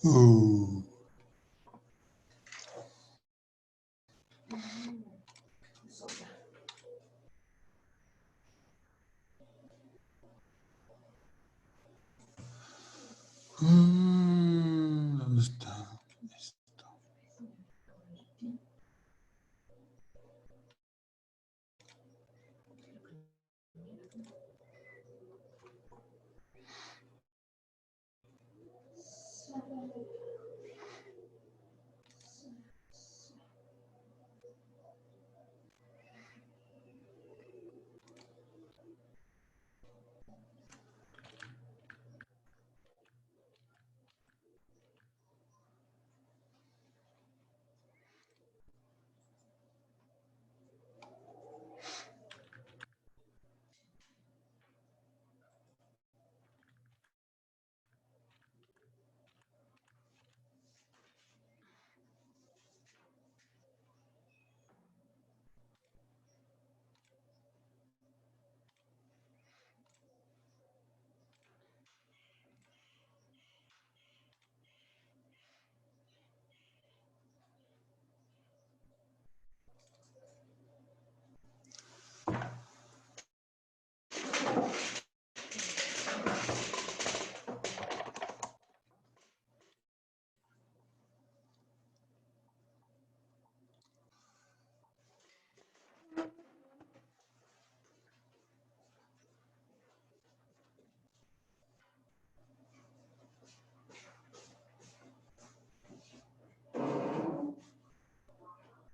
Oh. ¿Dónde está esto?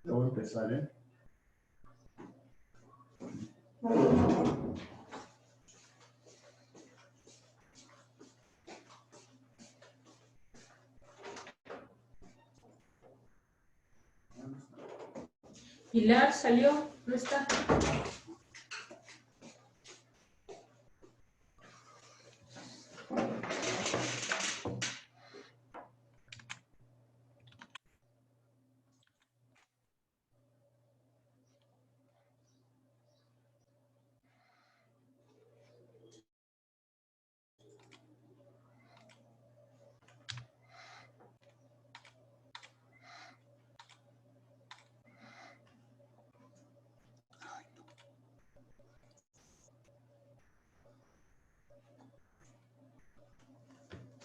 Ya voy a empezar, ¿eh? Pilar salió, no está.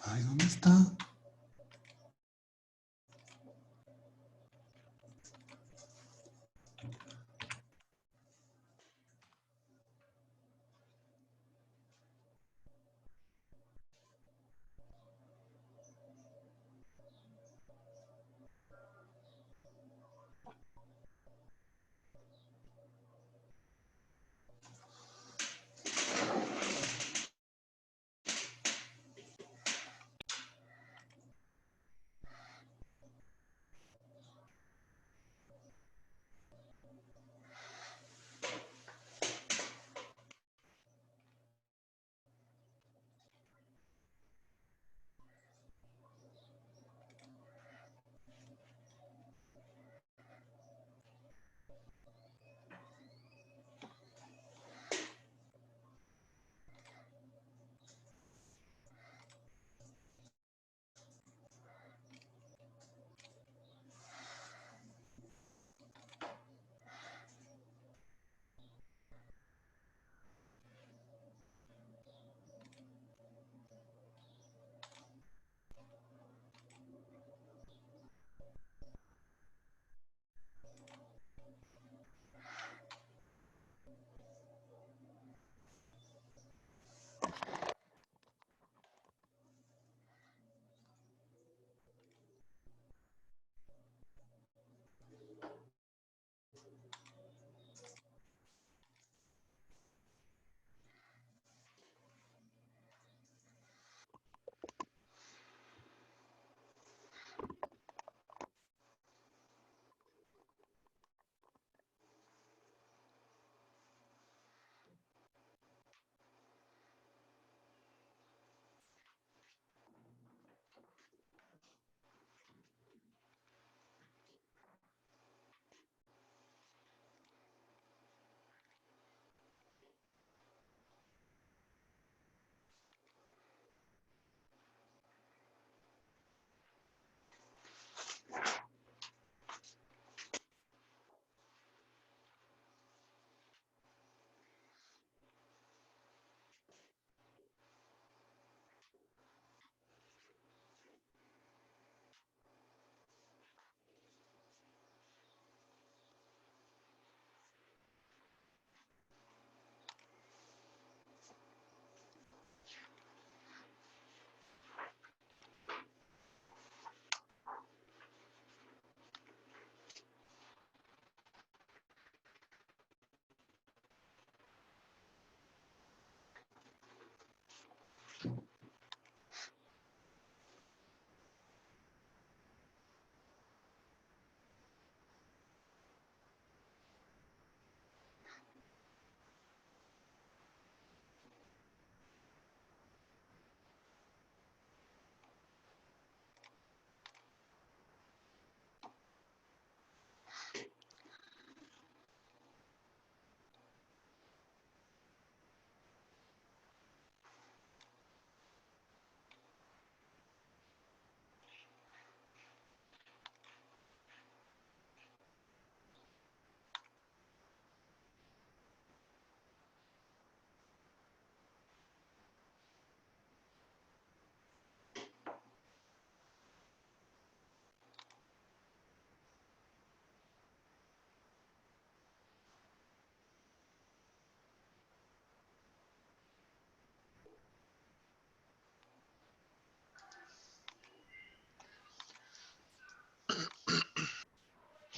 Ay, ¿dónde está?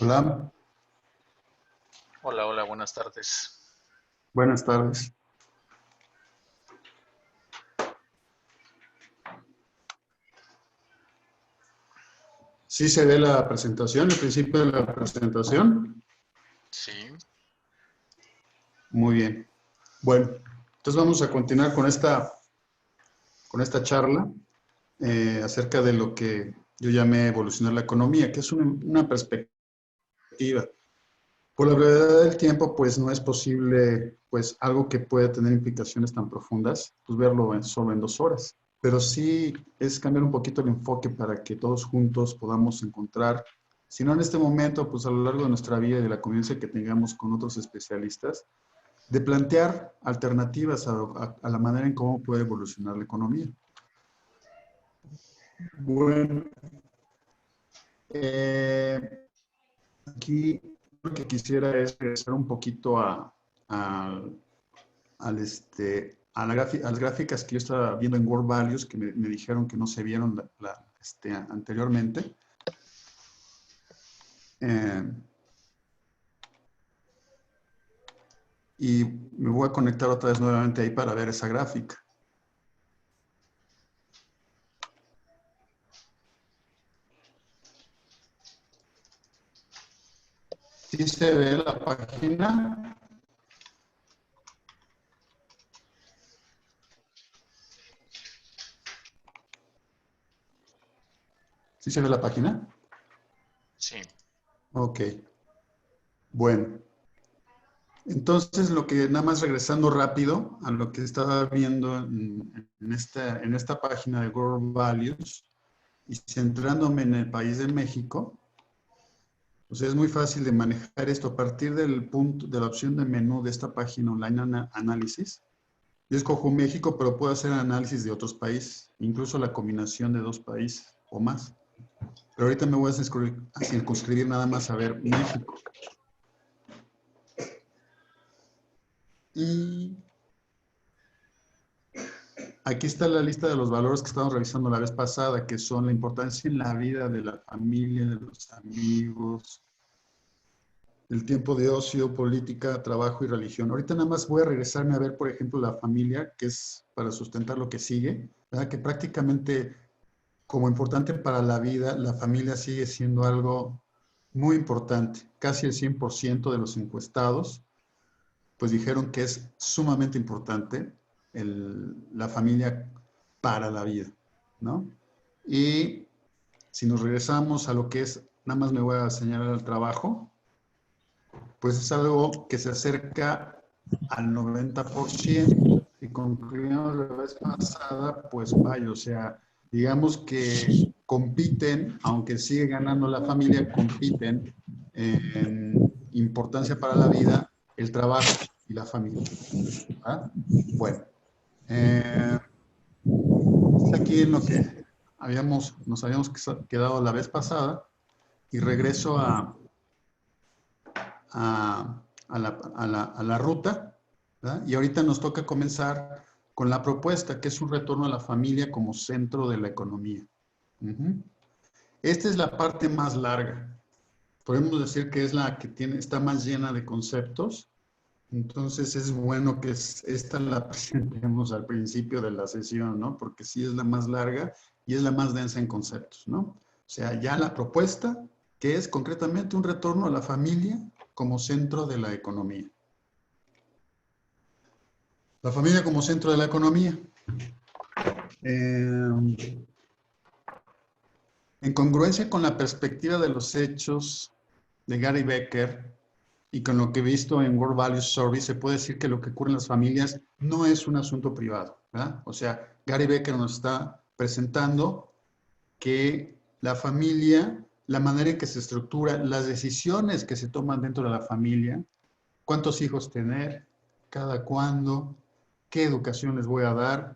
Hola, Hola, hola, buenas tardes. buenas tardes. ¿Sí se ve la presentación, el principio de la presentación? Sí, Muy bien. Bueno, entonces vamos a continuar con esta charla acerca de lo que yo llamé evolucionar la economía, que es una perspectiva. Por la brevedad del tiempo, pues no es posible, pues algo que pueda tener implicaciones tan profundas, pues verlo solo en 2 horas. Pero sí es cambiar un poquito el enfoque para que todos juntos podamos encontrar, si no en este momento, pues a lo largo de nuestra vida y de la convivencia que tengamos con otros especialistas, de plantear alternativas a la manera en cómo puede evolucionar la economía. Bueno, aquí lo que quisiera es regresar un poquito a las gráficas que yo estaba viendo en World Values, que me dijeron que no se vieron anteriormente. Y me voy a conectar otra vez nuevamente ahí para ver esa gráfica. ¿Sí se ve la página? ¿Sí se ve la página? sí. Ok. Bueno. Entonces, lo que nada más regresando rápido a lo que estaba viendo en esta página de World Values y centrándome en el país de México, pues es muy fácil de manejar esto a partir del punto de la opción de menú de esta página online análisis. Yo escojo México, pero puedo hacer análisis de otros países, incluso la combinación de 2 países o más. Pero ahorita me voy a circunscribir nada más a ver México. Y aquí está la lista de los valores que estábamos revisando la vez pasada, que son la importancia en la vida de la familia, de los amigos, el tiempo de ocio, política, trabajo y religión. Ahorita nada más voy a regresarme a ver, por ejemplo, la familia, que es para sustentar lo que sigue, ¿verdad? Que prácticamente como importante para la vida, la familia sigue siendo algo muy importante. Casi el 100% de los encuestados pues dijeron que es sumamente importante la familia para la vida, ¿no? Y si nos regresamos a lo que es, nada más me voy a señalar al trabajo, pues es algo que se acerca al 90%. Y concluimos la vez pasada, pues vaya, o sea, digamos que compiten, aunque sigue ganando la familia, compiten en importancia para la vida el trabajo y la familia. ¿Ah? Bueno, aquí en lo que nos habíamos quedado la vez pasada y regreso a la ruta, ¿verdad? Y ahorita nos toca comenzar con la propuesta, que es un retorno a la familia como centro de la economía. Esta es la parte más larga. Podemos decir que es la que está más llena de conceptos, Entonces es bueno que esta la presentemos al principio de la sesión, ¿no? Porque sí es la más larga y es la más densa en conceptos, ¿no? O sea, ya la propuesta, que es concretamente un retorno a la familia como centro de la economía. La familia como centro de la economía. En congruencia con la perspectiva de los hechos de Gary Becker y con lo que he visto en World Values Survey, se puede decir que lo que ocurre en las familias no es un asunto privado, ¿verdad? O sea, Gary Becker nos está presentando que la familia, la manera en que se estructura, las decisiones que se toman dentro de la familia, cuántos hijos tener, cada cuándo, qué educación les voy a dar,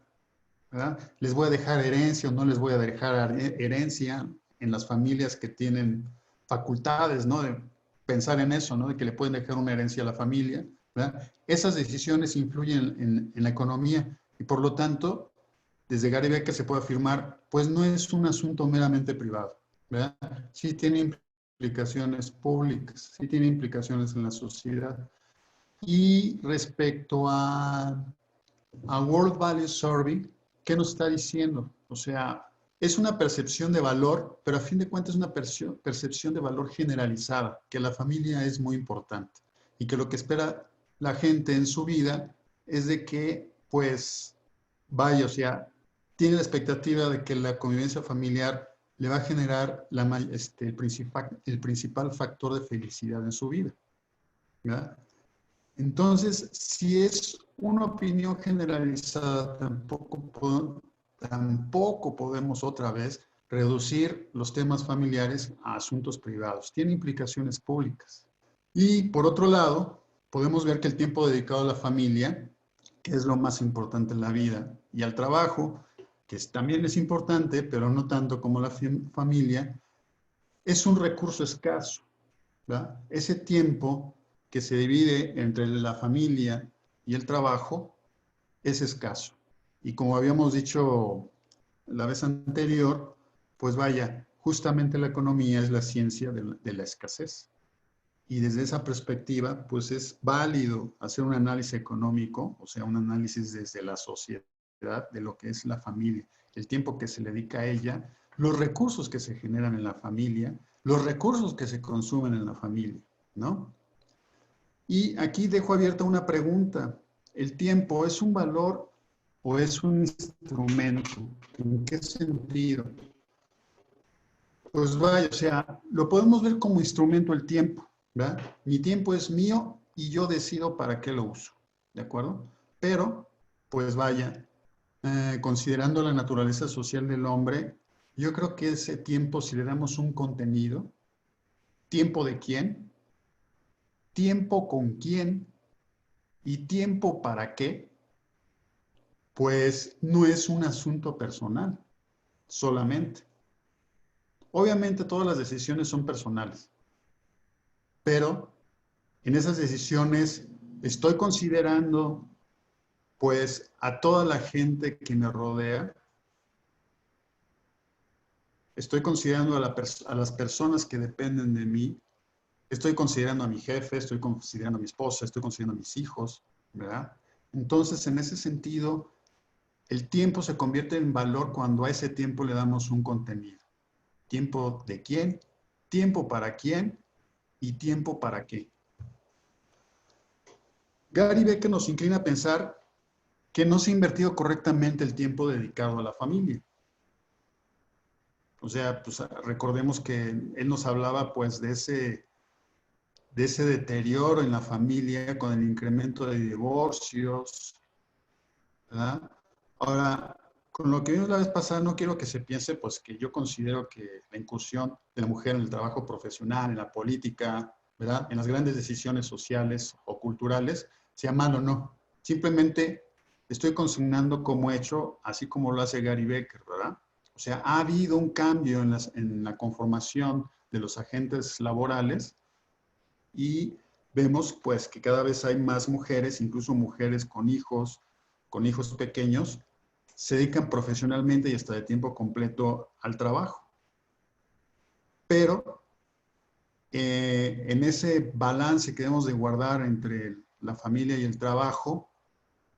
¿verdad? ¿Les voy a dejar herencia o no les voy a dejar herencia en las familias que tienen facultades, ¿no? De pensar en eso, ¿no? De que le pueden dejar una herencia a la familia, ¿verdad? Esas decisiones influyen en la economía y por lo tanto, desde Gary Becker se puede afirmar, pues no es un asunto meramente privado, ¿verdad? Sí tiene implicaciones públicas, sí tiene implicaciones en la sociedad. Y respecto a World Value Survey, ¿qué nos está diciendo? O sea, es una percepción de valor, pero a fin de cuentas es una percepción de valor generalizada, que la familia es muy importante y que lo que espera la gente en su vida es de que, pues, vaya, o sea, tiene la expectativa de que la convivencia familiar le va a generar el principal factor de felicidad en su vida, ¿verdad? Entonces, si es una opinión generalizada, tampoco podemos otra vez reducir los temas familiares a asuntos privados. Tiene implicaciones públicas. Y por otro lado, podemos ver que el tiempo dedicado a la familia, que es lo más importante en la vida, y al trabajo, que también es importante, pero no tanto como la familia, es un recurso escaso, ¿verdad? Ese tiempo que se divide entre la familia y el trabajo es escaso. Y como habíamos dicho la vez anterior, pues vaya, justamente la economía es la ciencia de la escasez. Y desde esa perspectiva, pues es válido hacer un análisis económico, o sea, un análisis desde la sociedad de lo que es la familia, el tiempo que se le dedica a ella, los recursos que se generan en la familia, los recursos que se consumen en la familia, ¿no? Y aquí dejo abierta una pregunta. ¿El tiempo es un valor o es un instrumento? ¿En qué sentido? Pues vaya, o sea, lo podemos ver como instrumento el tiempo, ¿verdad? Mi tiempo es mío y yo decido para qué lo uso, ¿de acuerdo? Pero, pues vaya, considerando la naturaleza social del hombre, yo creo que ese tiempo, si le damos un contenido, tiempo de quién, tiempo con quién y tiempo para qué, pues no es un asunto personal solamente. Obviamente todas las decisiones son personales, pero en esas decisiones estoy considerando pues a toda la gente que me rodea, estoy considerando a las personas que dependen de mí, estoy considerando a mi jefe, estoy considerando a mi esposa, estoy considerando a mis hijos, ¿verdad? Entonces, en ese sentido, el tiempo se convierte en valor cuando a ese tiempo le damos un contenido. ¿Tiempo de quién? ¿Tiempo para quién? ¿Y tiempo para qué? Gary Becker nos inclina a pensar que no se ha invertido correctamente el tiempo dedicado a la familia. O sea, pues recordemos que él nos hablaba pues de ese deterioro en la familia con el incremento de divorcios, ¿verdad? Ahora, con lo que vimos la vez pasada, no quiero que se piense pues que yo considero que la incursión de la mujer en el trabajo profesional, en la política, ¿verdad? En las grandes decisiones sociales o culturales, sea malo o no. Simplemente estoy consignando como hecho, así como lo hace Gary Becker, ¿verdad? O sea, ha habido un cambio en la conformación de los agentes laborales y vemos pues que cada vez hay más mujeres, incluso mujeres con hijos pequeños, se dedican profesionalmente y hasta de tiempo completo al trabajo. Pero en ese balance que debemos de guardar entre la familia y el trabajo,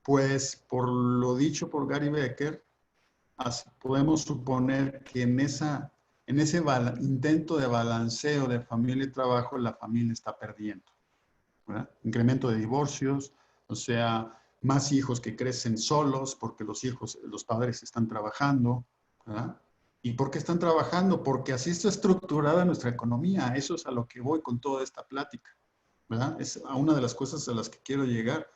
pues por lo dicho por Gary Becker, podemos suponer que en ese intento de balanceo de familia y trabajo, la familia está perdiendo, ¿verdad? Incremento de divorcios, o sea, más hijos que crecen solos porque los padres están trabajando, ¿verdad? ¿Y por qué están trabajando? Porque así está estructurada nuestra economía. Eso es a lo que voy con toda esta plática, ¿verdad? Es a una de las cosas a las que quiero llegar.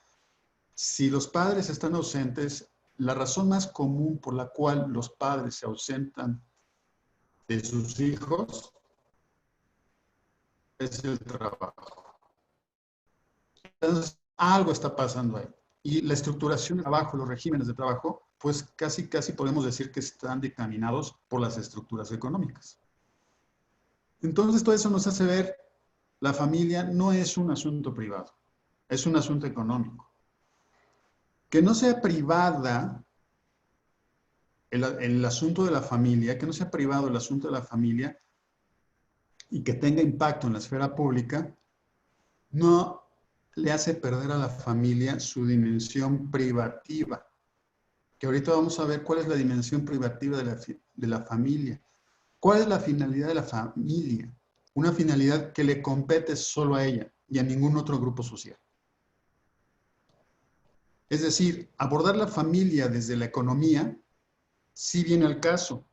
Si los padres están ausentes, la razón más común por la cual los padres se ausentan de sus hijos es el trabajo. Entonces, algo está pasando ahí. Y la estructuración del trabajo, los regímenes de trabajo, pues casi podemos decir que están dictaminados por las estructuras económicas. Entonces, todo eso nos hace ver, la familia no es un asunto privado, es un asunto económico. Que no sea privada el asunto de la familia, que no sea privado el asunto de la familia y que tenga impacto en la esfera pública, no le hace perder a la familia su dimensión privativa. Que ahorita vamos a ver cuál es la dimensión privativa de la familia. ¿Cuál es la finalidad de la familia? Una finalidad que le compete solo a ella y a ningún otro grupo social. Es decir, abordar la familia desde la economía sí viene al caso,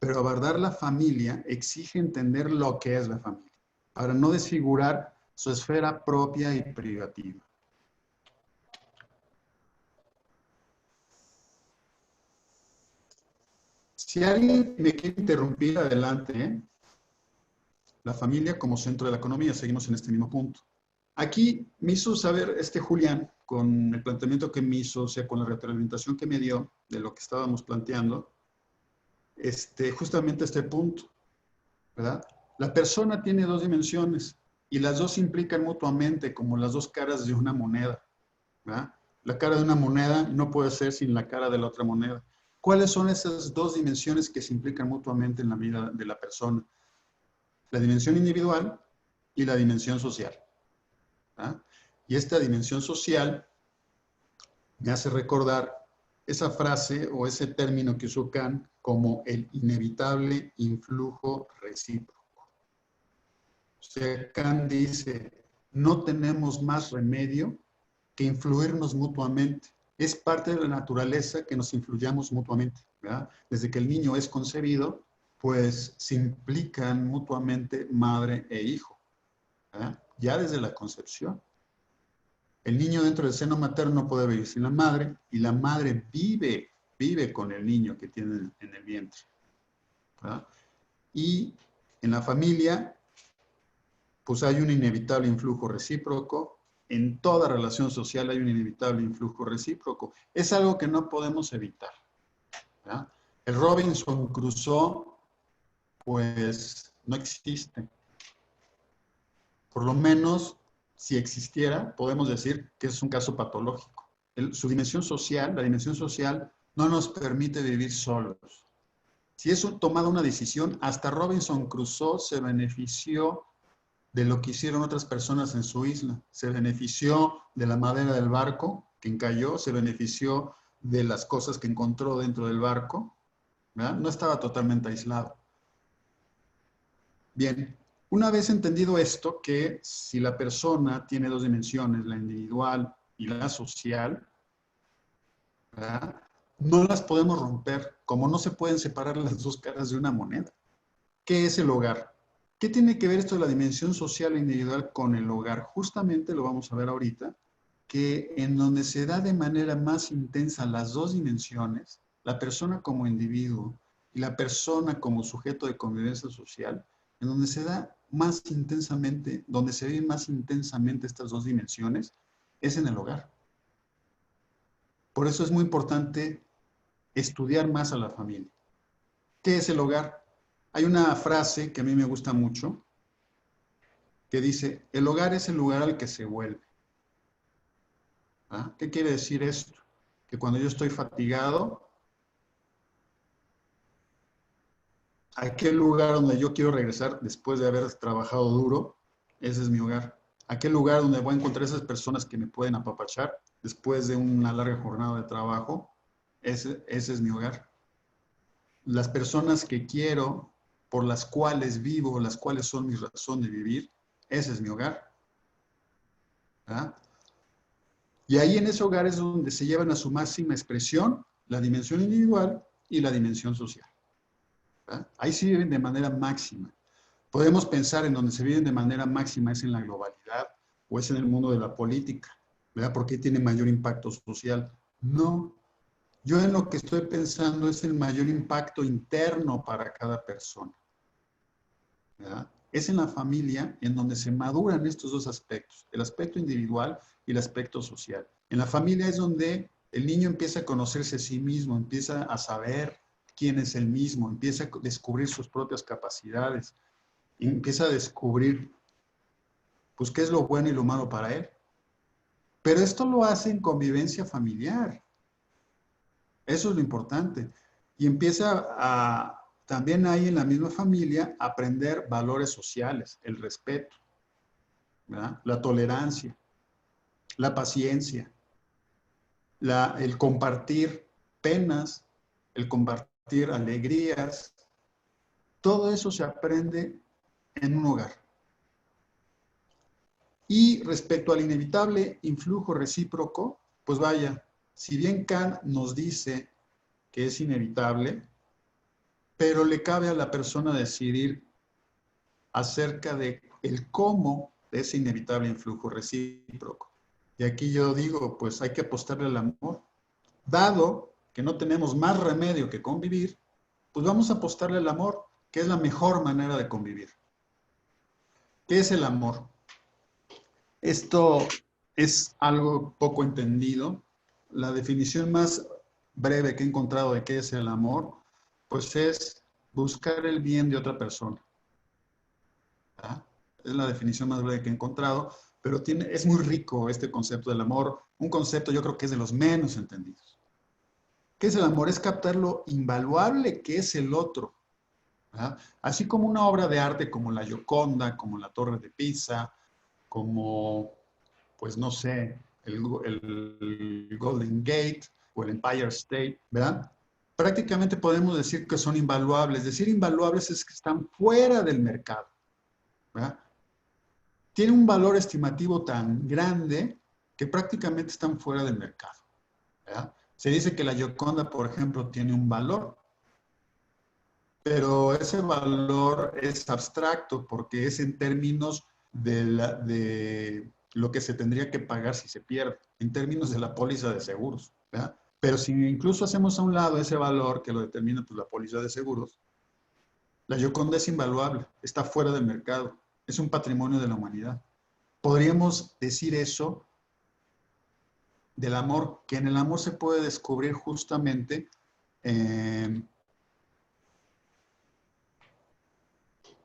pero abordar la familia exige entender lo que es la familia, para no desfigurar su esfera propia y privativa. Si alguien me quiere interrumpir, adelante, ¿eh? La familia como centro de la economía, seguimos en este mismo punto. Aquí me hizo saber Julián, con el planteamiento que me hizo, o sea, con la retroalimentación que me dio de lo que estábamos planteando, justamente este punto, ¿verdad? La persona tiene dos dimensiones y las dos implican mutuamente como las dos caras de una moneda, ¿verdad? La cara de una moneda no puede ser sin la cara de la otra moneda. ¿Cuáles son esas dos dimensiones que se implican mutuamente en la vida de la persona? La dimensión individual y la dimensión social, ¿verdad? Y esta dimensión social me hace recordar esa frase o ese término que usó Kant como el inevitable influjo recíproco. O sea, Kant dice, no tenemos más remedio que influirnos mutuamente. Es parte de la naturaleza que nos influyamos mutuamente, ¿verdad? Desde que el niño es concebido, pues se implican mutuamente madre e hijo, ¿verdad? Ya desde la concepción. El niño dentro del seno materno puede vivir sin la madre y la madre vive con el niño que tiene en el vientre, ¿verdad? Y en la familia, pues hay un inevitable influjo recíproco. En toda relación social hay un inevitable influjo recíproco. Es algo que no podemos evitar, ¿verdad? El Robinson Crusoe, pues no existe. Por lo menos, si existiera, podemos decir que es un caso patológico. Su dimensión social, la dimensión social, no nos permite vivir solos. Si es tomada una decisión, hasta Robinson Crusoe se benefició de lo que hicieron otras personas en su isla. Se benefició de la madera del barco que encalló, se benefició de las cosas que encontró dentro del barco, ¿verdad? No estaba totalmente aislado. Bien, una vez entendido esto, que si la persona tiene dos dimensiones, la individual y la social, ¿verdad? No las podemos romper, como no se pueden separar las dos caras de una moneda. ¿Qué es el hogar? ¿Qué tiene que ver esto de la dimensión social e individual con el hogar? Justamente lo vamos a ver ahorita, que en donde se da de manera más intensa las dos dimensiones, la persona como individuo y la persona como sujeto de convivencia social, en donde se da más intensamente, donde se viven más intensamente estas dos dimensiones, es en el hogar. Por eso es muy importante estudiar más a la familia. ¿Qué es el hogar? Hay una frase que a mí me gusta mucho, que dice, el hogar es el lugar al que se vuelve. ¿Ah? ¿Qué quiere decir esto? Que cuando yo estoy fatigado, ¿a qué lugar donde yo quiero regresar después de haber trabajado duro? Ese es mi hogar. Aquel lugar donde voy a encontrar esas personas que me pueden apapachar después de una larga jornada de trabajo, ese es mi hogar. Las personas que quiero, por las cuales vivo, las cuales son mi razón de vivir, ese es mi hogar. ¿Verdad? Y ahí en ese hogar es donde se llevan a su máxima expresión la dimensión individual y la dimensión social. ¿Verdad? Ahí se viven de manera máxima. Podemos pensar en donde se viven de manera máxima es en la globalidad o es en el mundo de la política, ¿verdad? Porque tiene mayor impacto social. No, yo en lo que estoy pensando es el mayor impacto interno para cada persona, ¿verdad? Es en la familia en donde se maduran estos dos aspectos, el aspecto individual y el aspecto social. En la familia es donde el niño empieza a conocerse a sí mismo, empieza a saber quién es él mismo, empieza a descubrir sus propias capacidades, empieza a descubrir pues qué es lo bueno y lo malo para él. Pero esto lo hace en convivencia familiar. Eso es lo importante. Y empieza a, también ahí en la misma familia, a aprender valores sociales, el respeto, ¿verdad? La tolerancia, la paciencia, el compartir penas, el compartir alegrías. Todo eso se aprende en un hogar. Y respecto al inevitable influjo recíproco, pues vaya, si bien Kant nos dice que es inevitable, pero le cabe a la persona decidir acerca de el cómo de ese inevitable influjo recíproco. Y aquí yo digo, pues hay que apostarle al amor. Dado que no tenemos más remedio que convivir, pues vamos a apostarle al amor, que es la mejor manera de convivir. ¿Qué es el amor? Esto es algo poco entendido. La definición más breve que he encontrado de qué es el amor, pues es buscar el bien de otra persona. ¿Ah? Es la definición más breve que he encontrado, pero es muy rico este concepto del amor, un concepto yo creo que es de los menos entendidos. ¿Qué es el amor? Es captar lo invaluable que es el otro. ¿Ah? Así como una obra de arte como la Gioconda, como la Torre de Pisa, como pues no sé, el Golden Gate o el Empire State, ¿verdad? Prácticamente podemos decir que son invaluables. Decir invaluables es que están fuera del mercado, ¿verdad? Tiene un valor estimativo tan grande que prácticamente están fuera del mercado, ¿verdad? Se dice que la Gioconda, por ejemplo, tiene un valor, pero ese valor es abstracto porque es en términos de lo que se tendría que pagar si se pierde, en términos de la póliza de seguros, ¿verdad? Pero si incluso hacemos a un lado ese valor que lo determina pues, la póliza de seguros, la Gioconda es invaluable, está fuera del mercado, es un patrimonio de la humanidad. Podríamos decir eso del amor, que en el amor se puede descubrir justamente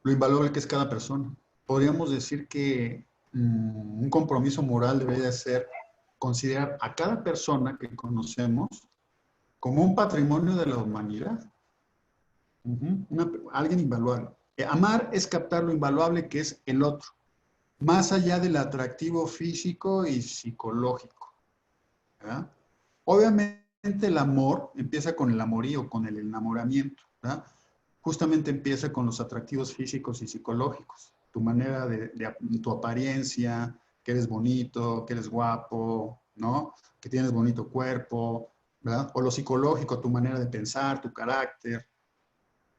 lo invaluable que es cada persona. Podríamos decir que un compromiso moral debería ser considerar a cada persona que conocemos como un patrimonio de la humanidad. Alguien invaluable. Amar es captar lo invaluable que es el otro, más allá del atractivo físico y psicológico. ¿Verdad? Obviamente el amor empieza con el amorío, con el enamoramiento. ¿Verdad? Justamente empieza con los atractivos físicos y psicológicos. Tu manera tu apariencia, que eres bonito, que eres guapo, ¿no? Que tienes bonito cuerpo, ¿verdad? O lo psicológico, tu manera de pensar, tu carácter.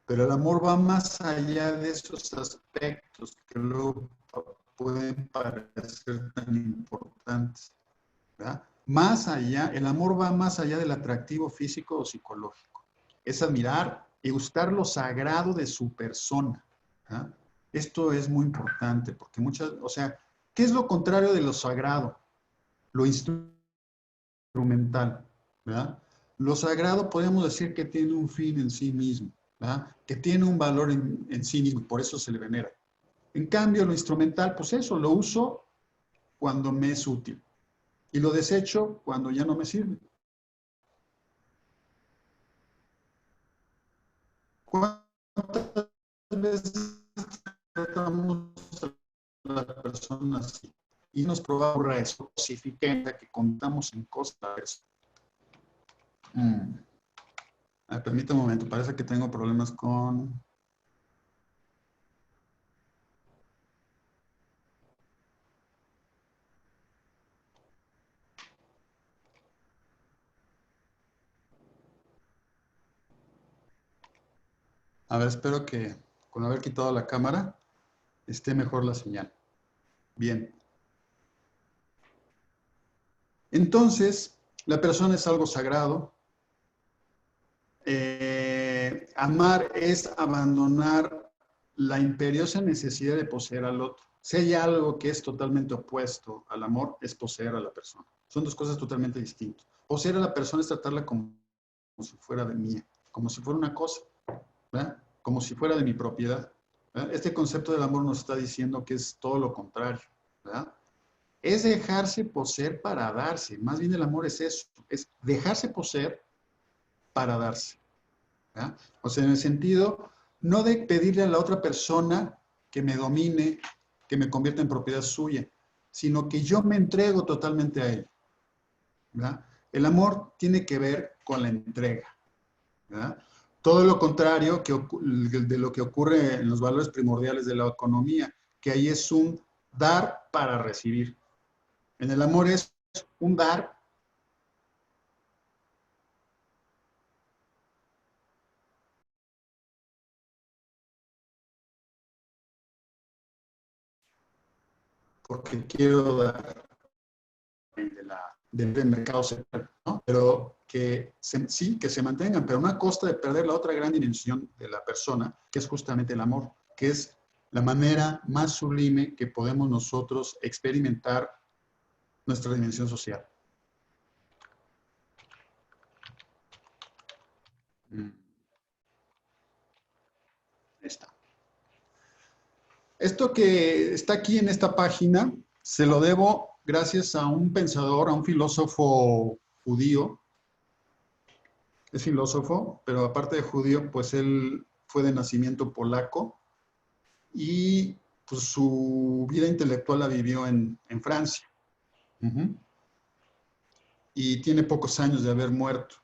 Pero el amor va más allá de esos aspectos que luego pueden parecer tan importantes, ¿verdad? Más allá, el amor va más allá del atractivo físico o psicológico. Es admirar y gustar lo sagrado de su persona, ¿verdad? Esto es muy importante porque o sea, ¿qué es lo contrario de lo sagrado? Lo instrumental, ¿verdad? Lo sagrado podemos decir que tiene un fin en sí mismo, ¿verdad? Que tiene un valor en sí mismo, por eso se le venera. En cambio, lo instrumental, pues eso, lo uso cuando me es útil y lo desecho cuando ya no me sirve. ¿Cuántas veces tratamos a la persona así? y nos provoca eso, significa que contamos en cosas. Permítame un momento, parece que tengo problemas con... A ver, espero que con haber quitado la cámara esté mejor la señal. Bien. Entonces, la persona es algo sagrado. Amar es abandonar la imperiosa necesidad de poseer al otro. Si hay algo que es totalmente opuesto al amor, es poseer a la persona. Son dos cosas totalmente distintas. Poseer a la persona es tratarla como si fuera de mía, como si fuera una cosa, ¿verdad? Como si fuera de mi propiedad. ¿Verdad? Este concepto del amor nos está diciendo que es todo lo contrario, ¿verdad? Es dejarse poseer para darse. Más bien el amor es eso, es dejarse poseer para darse. ¿verdad? O sea, en el sentido, no de pedirle a la otra persona que me domine, que me convierta en propiedad suya, sino que yo me entrego totalmente a él. ¿verdad? El amor tiene que ver con la entrega. ¿verdad? Todo lo contrario de lo que ocurre en los valores primordiales de la economía, que ahí es un dar para recibir. En el amor es un dar porque quiero dar del mercado central, ¿no? Pero que sí, que se mantengan, pero no a costa de perder la otra gran dimensión de la persona, que es justamente el amor, que es la manera más sublime que podemos nosotros experimentar nuestra dimensión social. Está. Esto que está aquí en esta página se lo debo gracias a un pensador, a un filósofo judío. Es filósofo, pero aparte de judío, pues él fue de nacimiento polaco y pues su vida intelectual la vivió en Francia. Y tiene pocos años de haber muerto.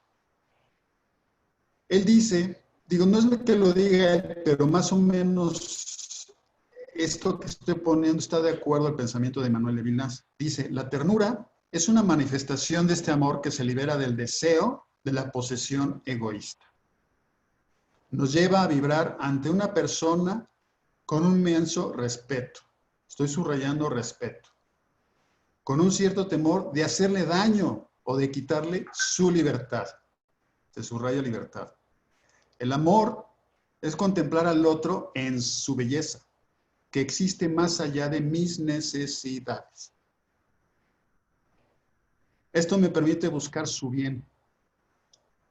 Él dice, digo, no es que lo diga él, pero más o menos esto que estoy poniendo está de acuerdo al pensamiento de Manuel Levinas. Dice, la ternura es una manifestación de este amor que se libera del deseo de la posesión egoísta. Nos lleva a vibrar ante una persona con un inmenso respeto. Estoy subrayando respeto. Con un cierto temor de hacerle daño o de quitarle su libertad. Se subraya libertad. El amor es contemplar al otro en su belleza, que existe más allá de mis necesidades. Esto me permite buscar su bien.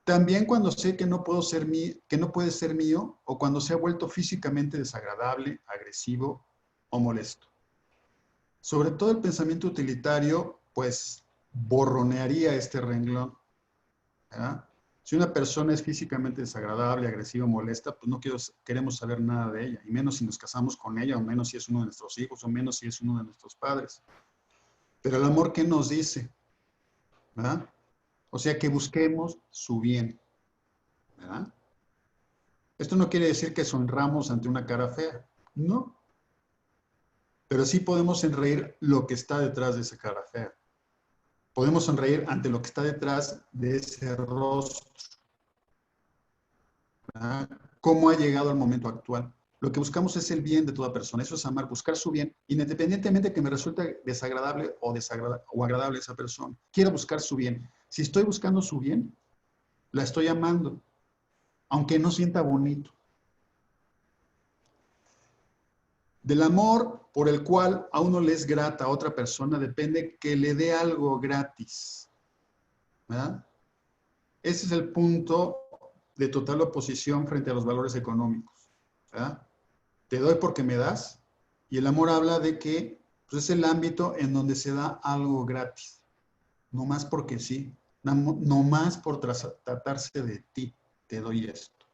También cuando sé que no puede ser mío o cuando se ha vuelto físicamente desagradable, agresivo o molesto. Sobre todo el pensamiento utilitario, pues borronearía este renglón. ¿verdad? Si una persona es físicamente desagradable, agresiva, molesta, pues no queremos saber nada de ella, y menos si nos casamos con ella, o menos si es uno de nuestros hijos, o menos si es uno de nuestros padres. Pero el amor, ¿qué nos dice? ¿verdad? O sea, que busquemos su bien. ¿verdad? Esto no quiere decir que sonramos ante una cara fea, no. Pero sí podemos sonreír lo que está detrás de esa cara fea. Podemos sonreír ante lo que está detrás de ese rostro. ¿verdad? ¿Cómo ha llegado al momento actual? Lo que buscamos es el bien de toda persona. Eso es amar, buscar su bien, independientemente de que me resulte desagradable o agradable esa persona. Quiero buscar su bien. Si estoy buscando su bien, la estoy amando, aunque no sienta bonito. Del amor por el cual a uno le es grata a otra persona depende que le dé algo gratis. ¿verdad? Ese es el punto de total oposición frente a los valores económicos. ¿verdad? Te doy porque me das, y el amor habla de que pues, es el ámbito en donde se da algo gratis, no más porque sí, no más por tratarse de ti, te doy esto.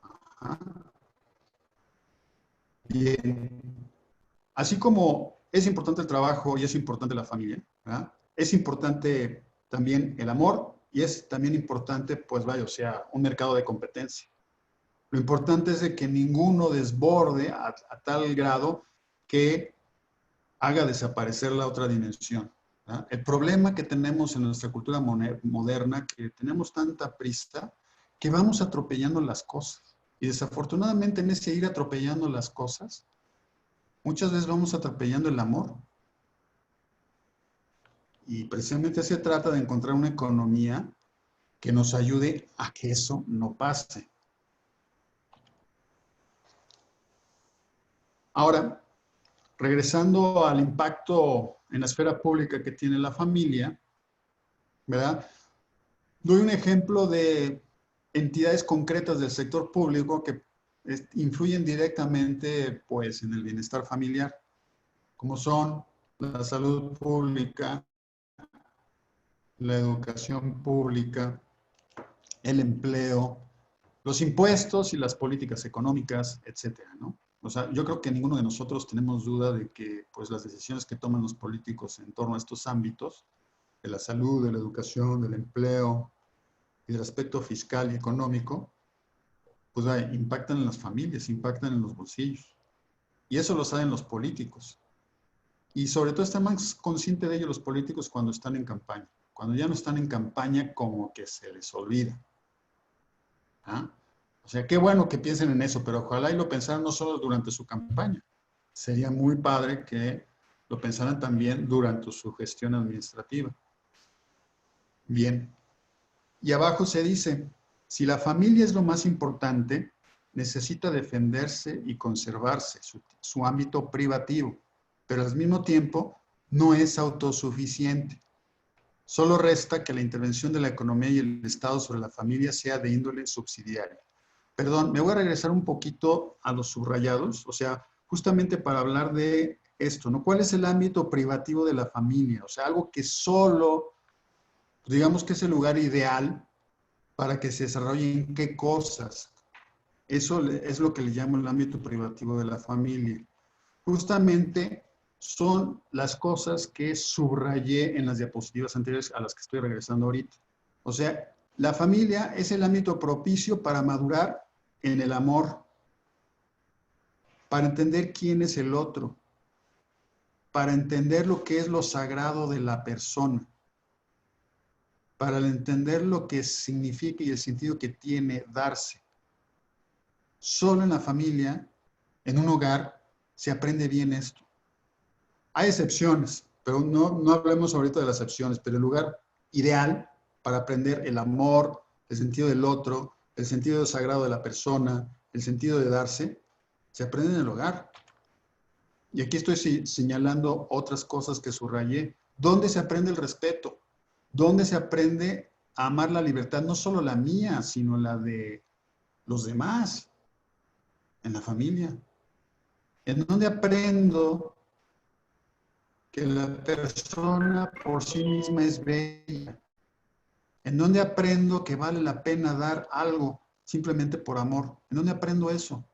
Ajá. Bien. Así como es importante el trabajo y es importante la familia, ¿verdad? Es importante también el amor y es también importante, pues vaya, o sea, un mercado de competencia. Lo importante es de que ninguno desborde a tal grado que haga desaparecer la otra dimensión, ¿verdad? El problema que tenemos en nuestra cultura moderna, que tenemos tanta prisa, que vamos atropellando las cosas. Y desafortunadamente en ese ir atropellando las cosas, muchas veces vamos atropellando el amor. Y precisamente se trata de encontrar una economía que nos ayude a que eso no pase. Ahora, regresando al impacto en la esfera pública que tiene la familia, ¿verdad? Doy un ejemplo de entidades concretas del sector público que influyen directamente, pues, en el bienestar familiar, como son la salud pública, la educación pública, el empleo, los impuestos y las políticas económicas, etcétera, ¿no? O sea, yo creo que ninguno de nosotros tenemos duda de que, pues, las decisiones que toman los políticos en torno a estos ámbitos, de la salud, de la educación, del empleo y del aspecto fiscal y económico, pues impactan en las familias, impactan en los bolsillos. Y eso lo saben los políticos. Y sobre todo están más conscientes de ello los políticos cuando están en campaña. Cuando ya no están en campaña, como que se les olvida. ¿Ah? O sea, qué bueno que piensen en eso, pero ojalá y lo pensaran no solo durante su campaña. Sería muy padre que lo pensaran también durante su gestión administrativa. Bien. Y abajo se dice, si la familia es lo más importante, necesita defenderse y conservarse su ámbito privativo, pero al mismo tiempo no es autosuficiente. Solo resta que la intervención de la economía y el Estado sobre la familia sea de índole subsidiaria. Perdón, me voy a regresar un poquito a los subrayados, o sea, justamente para hablar de esto, ¿no? ¿Cuál es el ámbito privativo de la familia? O sea, algo que solo, digamos que es el lugar ideal para que se desarrollen qué cosas. Eso es lo que le llamo el ámbito privativo de la familia. Justamente son las cosas que subrayé en las diapositivas anteriores a las que estoy regresando ahorita. O sea, la familia es el ámbito propicio para madurar en el amor, para entender quién es el otro, para entender lo que es lo sagrado de la persona, para entender lo que significa y el sentido que tiene darse. Solo en la familia, en un hogar, se aprende bien esto. Hay excepciones, pero no hablemos ahorita de las excepciones, pero el lugar ideal para aprender el amor, el sentido del otro, el sentido sagrado de la persona, el sentido de darse, se aprende en el hogar. Y aquí estoy señalando otras cosas que subrayé. ¿Dónde se aprende el respeto? ¿Dónde se aprende a amar la libertad? No solo la mía, sino la de los demás. En la familia. ¿En dónde aprendo que la persona por sí misma es bella? ¿En dónde aprendo que vale la pena dar algo simplemente por amor? ¿En dónde aprendo eso?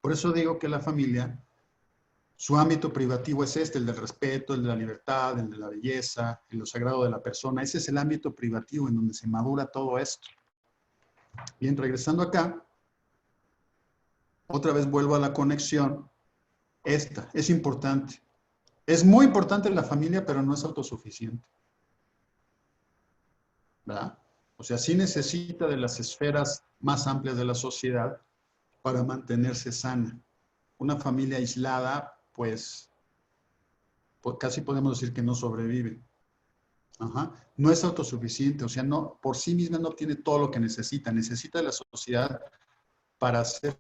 Por eso digo que la familia, su ámbito privativo es este, el del respeto, el de la libertad, el de la belleza, el de lo sagrado de la persona. Ese es el ámbito privativo en donde se madura todo esto. Bien, regresando acá, otra vez vuelvo a la conexión. Esta es importante. Es muy importante la familia, pero no es autosuficiente. ¿Verdad? O sea, sí necesita de las esferas más amplias de la sociedad para mantenerse sana. Una familia aislada, pues casi podemos decir que no sobrevive. Ajá. No es autosuficiente, o sea, no, por sí misma no tiene todo lo que necesita. Necesita de la sociedad para hacerse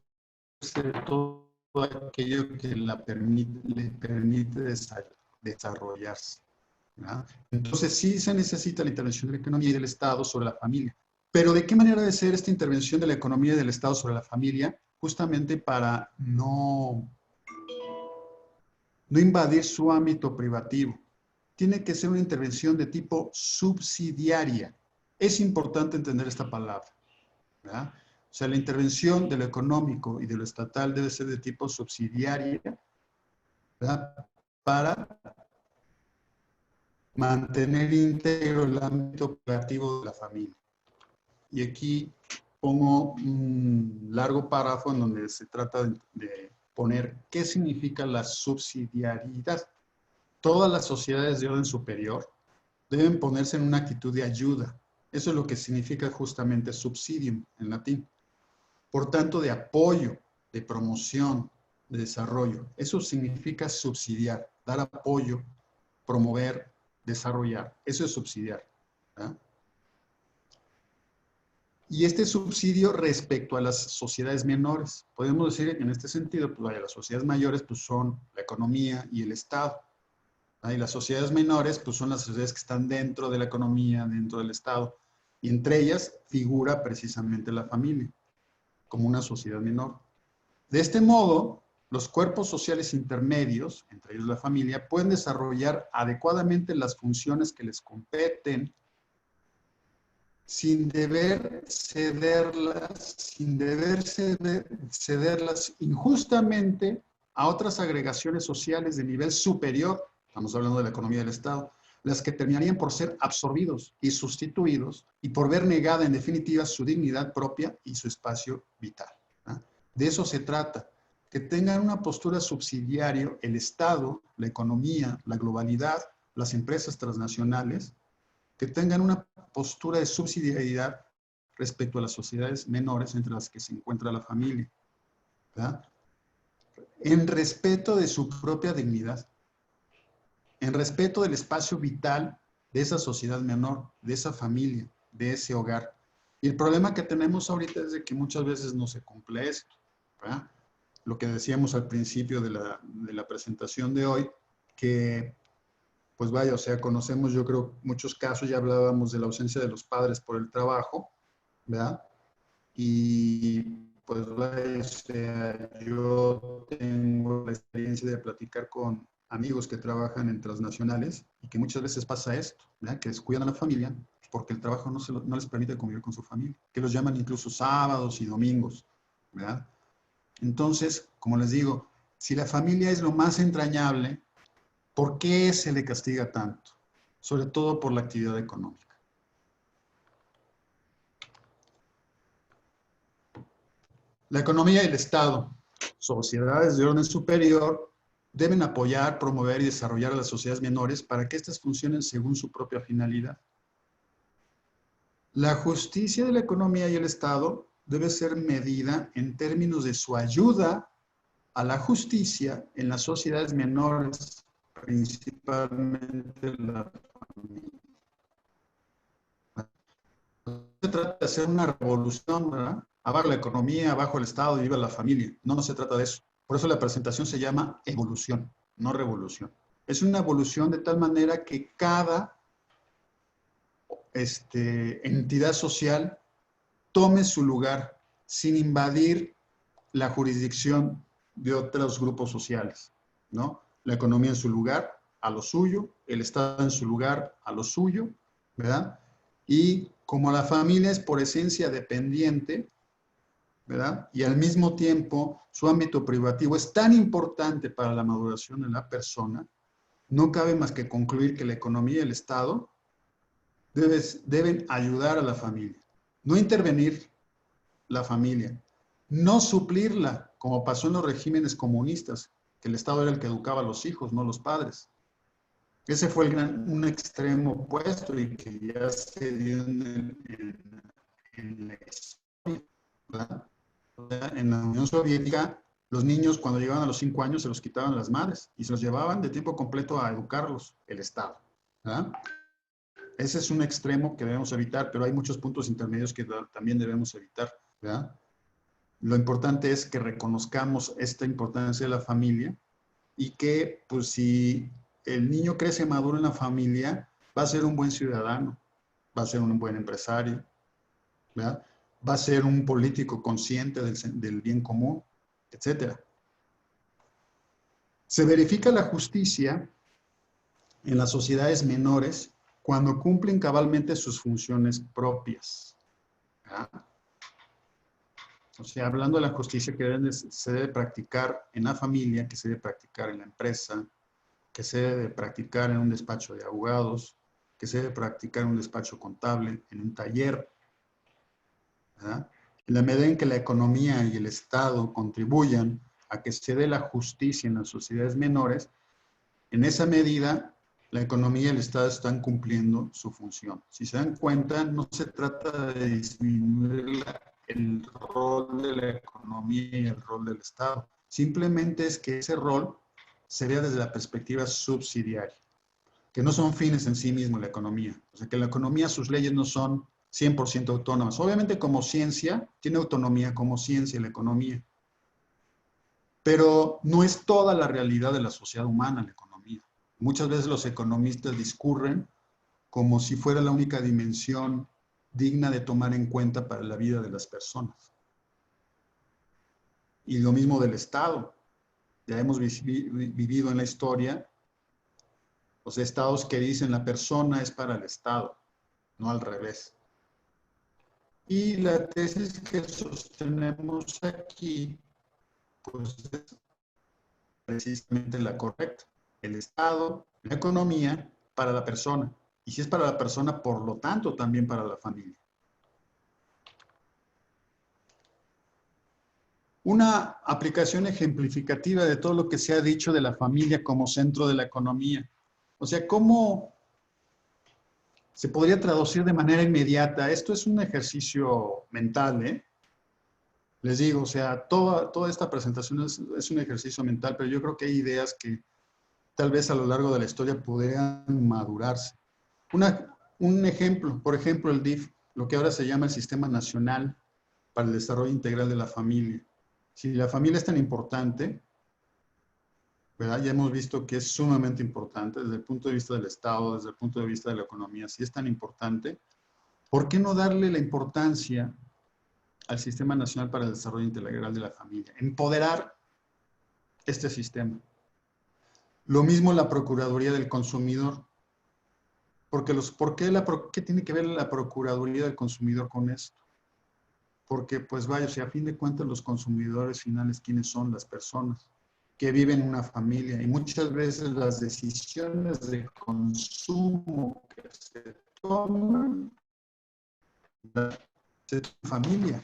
todo aquello que le permite desarrollarse. ¿Verdad? Entonces sí se necesita la intervención de la economía y del Estado sobre la familia. Pero ¿de qué manera debe ser esta intervención de la economía y del Estado sobre la familia? Justamente para no invadir su ámbito privativo. Tiene que ser una intervención de tipo subsidiaria. Es importante entender esta palabra, ¿verdad? O sea, la intervención de lo económico y de lo estatal debe ser de tipo subsidiaria, ¿verdad? para mantener íntegro el ámbito operativo de la familia. Y aquí pongo un largo párrafo en donde se trata de poner qué significa la subsidiariedad. Todas las sociedades de orden superior deben ponerse en una actitud de ayuda. Eso es lo que significa justamente subsidium en latín. Por tanto, de apoyo, de promoción, de desarrollo. Eso significa subsidiar, dar apoyo, promover, desarrollar. Eso es subsidiar. ¿Verdad? Y este subsidio respecto a las sociedades menores. Podemos decir en este sentido, pues vaya, las sociedades mayores pues son la economía y el Estado. ¿Verdad? Y las sociedades menores pues son las sociedades que están dentro de la economía, dentro del Estado. Y entre ellas figura precisamente la familia, como una sociedad menor. De este modo, los cuerpos sociales intermedios, entre ellos la familia, pueden desarrollar adecuadamente las funciones que les competen sin deber cederlas injustamente a otras agregaciones sociales de nivel superior, estamos hablando de la economía del Estado, las que terminarían por ser absorbidos y sustituidos y por ver negada en definitiva su dignidad propia y su espacio vital. ¿Ah? De eso se trata, que tengan una postura subsidiaria el Estado, la economía, la globalidad, las empresas transnacionales, que tengan una postura de subsidiariedad respecto a las sociedades menores entre las que se encuentra la familia, ¿verdad? En respeto de su propia dignidad, en respeto del espacio vital de esa sociedad menor, de esa familia, de ese hogar. Y el problema que tenemos ahorita es de que muchas veces no se cumple esto, ¿verdad? Lo que decíamos al principio de la presentación de hoy, que pues vaya, o sea, conocemos yo creo muchos casos, ya hablábamos de la ausencia de los padres por el trabajo, ¿verdad? Y pues vaya, o sea, yo tengo la experiencia de platicar con amigos que trabajan en transnacionales y que muchas veces pasa esto, ¿verdad? Que descuidan a la familia porque el trabajo no les permite convivir con su familia, que los llaman incluso sábados y domingos, ¿verdad? Entonces, como les digo, si la familia es lo más entrañable, ¿por qué se le castiga tanto? Sobre todo por la actividad económica. La economía y el Estado, sociedades de orden superior, deben apoyar, promover y desarrollar a las sociedades menores para que éstas funcionen según su propia finalidad. La justicia de la economía y el Estado debe ser medida en términos de su ayuda a la justicia en las sociedades menores, principalmente la familia. No se trata de hacer una revolución, ¿verdad? Abajo la economía, abajo el Estado y viva la familia. No, no se trata de eso. Por eso la presentación se llama evolución, no revolución. Es una evolución de tal manera que cada entidad social tome su lugar sin invadir la jurisdicción de otros grupos sociales, ¿no? La economía en su lugar, a lo suyo, el Estado en su lugar, a lo suyo, ¿verdad? Y como la familia es por esencia dependiente, ¿verdad? Y al mismo tiempo su ámbito privativo es tan importante para la maduración de la persona, no cabe más que concluir que la economía y el Estado deben ayudar a la familia, no intervenir la familia, no suplirla, como pasó en los regímenes comunistas, que el Estado era el que educaba a los hijos, no los padres. Ese fue un extremo opuesto y que ya se dio en la historia, ¿verdad? En la Unión Soviética, los niños cuando llegaban a los 5 años se los quitaban las madres y se los llevaban de tiempo completo a educarlos, el Estado, ¿verdad? Ese es un extremo que debemos evitar, pero hay muchos puntos intermedios que también debemos evitar, ¿verdad? Lo importante es que reconozcamos esta importancia de la familia y que, pues, si el niño crece maduro en la familia, va a ser un buen ciudadano, va a ser un buen empresario, ¿verdad? Va a ser un político consciente del bien común, etc. Se verifica la justicia en las sociedades menores cuando cumplen cabalmente sus funciones propias, ¿verdad? O sea, hablando de la justicia que se debe practicar en la familia, que se debe practicar en la empresa, que se debe practicar en un despacho de abogados, que se debe practicar en un despacho contable, en un taller, ¿verdad? En la medida en que la economía y el Estado contribuyan a que se dé la justicia en las sociedades menores, en esa medida la economía y el Estado están cumpliendo su función. Si se dan cuenta, no se trata de disminuir el rol de la economía y el rol del Estado. Simplemente es que ese rol se vea desde la perspectiva subsidiaria, que no son fines en sí mismos la economía. O sea, que la economía, sus leyes no son 100% autónomas. Obviamente como ciencia, tiene autonomía como ciencia la economía, pero no es toda la realidad de la sociedad humana la economía. Muchas veces los economistas discurren como si fuera la única dimensión digna de tomar en cuenta para la vida de las personas. Y lo mismo del Estado. Ya hemos vivido en la historia los estados que dicen la persona es para el Estado, no al revés. Y la tesis que sostenemos aquí, pues es precisamente la correcta. El Estado, la economía, para la persona. Y si es para la persona, por lo tanto, también para la familia. Una aplicación ejemplificativa de todo lo que se ha dicho de la familia como centro de la economía. O sea, ¿cómo se podría traducir de manera inmediata? Esto es un ejercicio mental, ¿eh? Les digo, o sea, toda esta presentación es un ejercicio mental, pero yo creo que hay ideas que tal vez a lo largo de la historia podrían madurarse. Un ejemplo, por ejemplo, el DIF, lo que ahora se llama el Sistema Nacional para el Desarrollo Integral de la Familia. Si la familia es tan importante, ¿verdad? Ya hemos visto que es sumamente importante desde el punto de vista del Estado, desde el punto de vista de la economía, si es tan importante, ¿por qué no darle la importancia al Sistema Nacional para el Desarrollo Integral de la Familia? Empoderar este sistema. Lo mismo la Procuraduría del Consumidor. ¿Qué tiene que ver la Procuraduría del Consumidor con esto? Porque, pues vaya, si a fin de cuentas los consumidores finales, ¿quiénes son? Las personas que viven en una familia. Y muchas veces las decisiones de consumo que se toman, se toman en familia,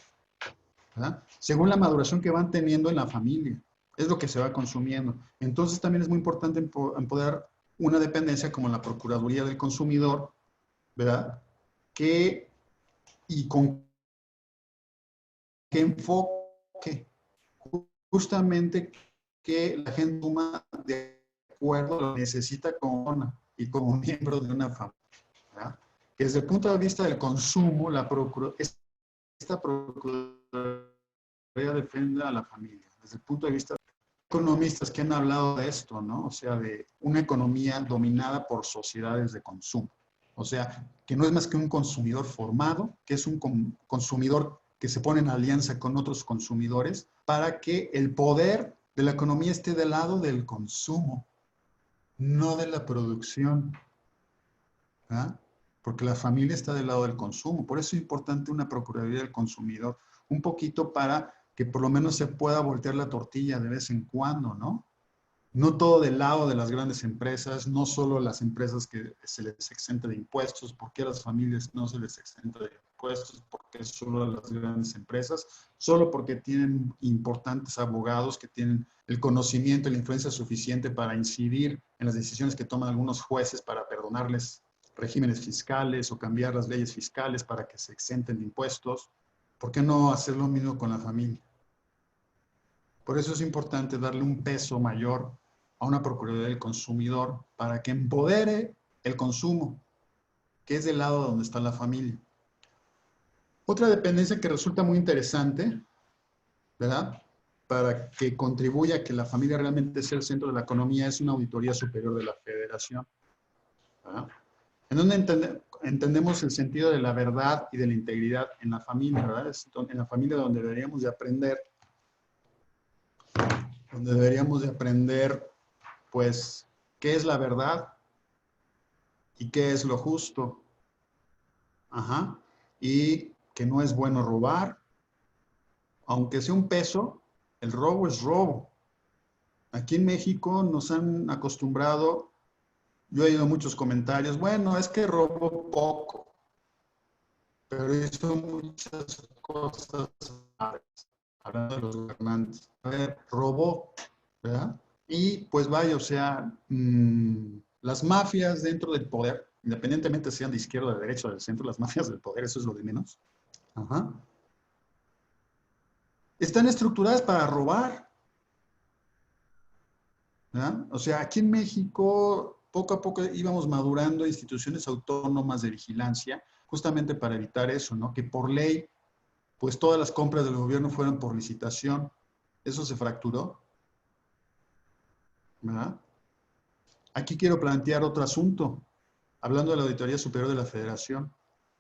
¿verdad? Según la maduración que van teniendo en la familia. Es lo que se va consumiendo. Entonces también es muy importante empoderar una dependencia como la Procuraduría del Consumidor, ¿verdad? Y con qué enfoque, justamente que la gente toma de acuerdo lo que necesita y como miembro de una familia, ¿verdad? Que desde el punto de vista del consumo, esta Procuraduría defiende a la familia. Desde el punto de vista de economistas que han hablado de esto, ¿no? O sea, de una economía dominada por sociedades de consumo. O sea, que no es más que un consumidor formado, que es un consumidor que se pone en alianza con otros consumidores para que el poder de la economía esté del lado del consumo, no de la producción, ¿verdad? Porque la familia está del lado del consumo. Por eso es importante una Procuraduría del Consumidor, un poquito para que por lo menos se pueda voltear la tortilla de vez en cuando, ¿no? No todo del lado de las grandes empresas, no solo las empresas que se les exenta de impuestos, porque a las familias no se les exenta de impuestos, porque solo a las grandes empresas, solo porque tienen importantes abogados que tienen el conocimiento y la influencia suficiente para incidir en las decisiones que toman algunos jueces para perdonarles regímenes fiscales o cambiar las leyes fiscales para que se exenten de impuestos. ¿Por qué no hacer lo mismo con la familia? Por eso es importante darle un peso mayor a una Procuraduría del Consumidor para que empodere el consumo, que es del lado donde está la familia. Otra dependencia que resulta muy interesante, ¿verdad? Para que contribuya a que la familia realmente sea el centro de la economía es una auditoría superior de la Federación, ¿verdad? En donde entendemos el sentido de la verdad y de la integridad en la familia, ¿verdad? Es en la familia donde deberíamos de aprender, pues, qué es la verdad y qué es lo justo. Ajá. Y que no es bueno robar. Aunque sea un peso, el robo es robo. Aquí en México nos han acostumbrado, yo he oído muchos comentarios, bueno, es que robó poco, pero hizo muchas cosas malas, hablando de los gobernantes. A ver, robó, ¿verdad? Y pues vaya, o sea, las mafias dentro del poder, independientemente sean de izquierda, de derecha o del centro, las mafias del poder, eso es lo de menos. Ajá. Están estructuradas para robar, ¿verdad? O sea, aquí en México, poco a poco íbamos madurando instituciones autónomas de vigilancia, justamente para evitar eso, ¿no? Que por ley, pues todas las compras del gobierno fueran por licitación. Eso se fracturó, ¿verdad? Aquí quiero plantear otro asunto, hablando de la Auditoría Superior de la Federación.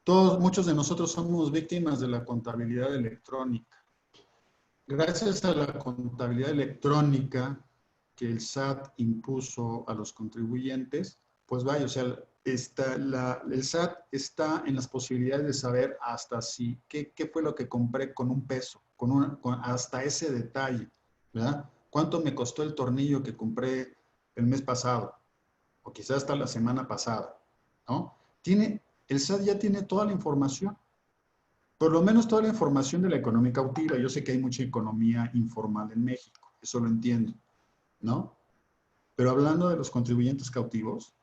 Muchos de nosotros somos víctimas de la contabilidad electrónica. Gracias a la contabilidad electrónica que el SAT impuso a los contribuyentes, pues vaya, o sea, el SAT está en las posibilidades de saber hasta si, qué fue lo que compré con un peso, hasta ese detalle, ¿verdad? ¿Cuánto me costó el tornillo que compré el mes pasado? O quizás hasta la semana pasada, ¿no? El SAT ya tiene toda la información, por lo menos toda la información de la economía cautiva. Yo sé que hay mucha economía informal en México, eso lo entiendo, ¿no? Pero hablando de los contribuyentes cautivos,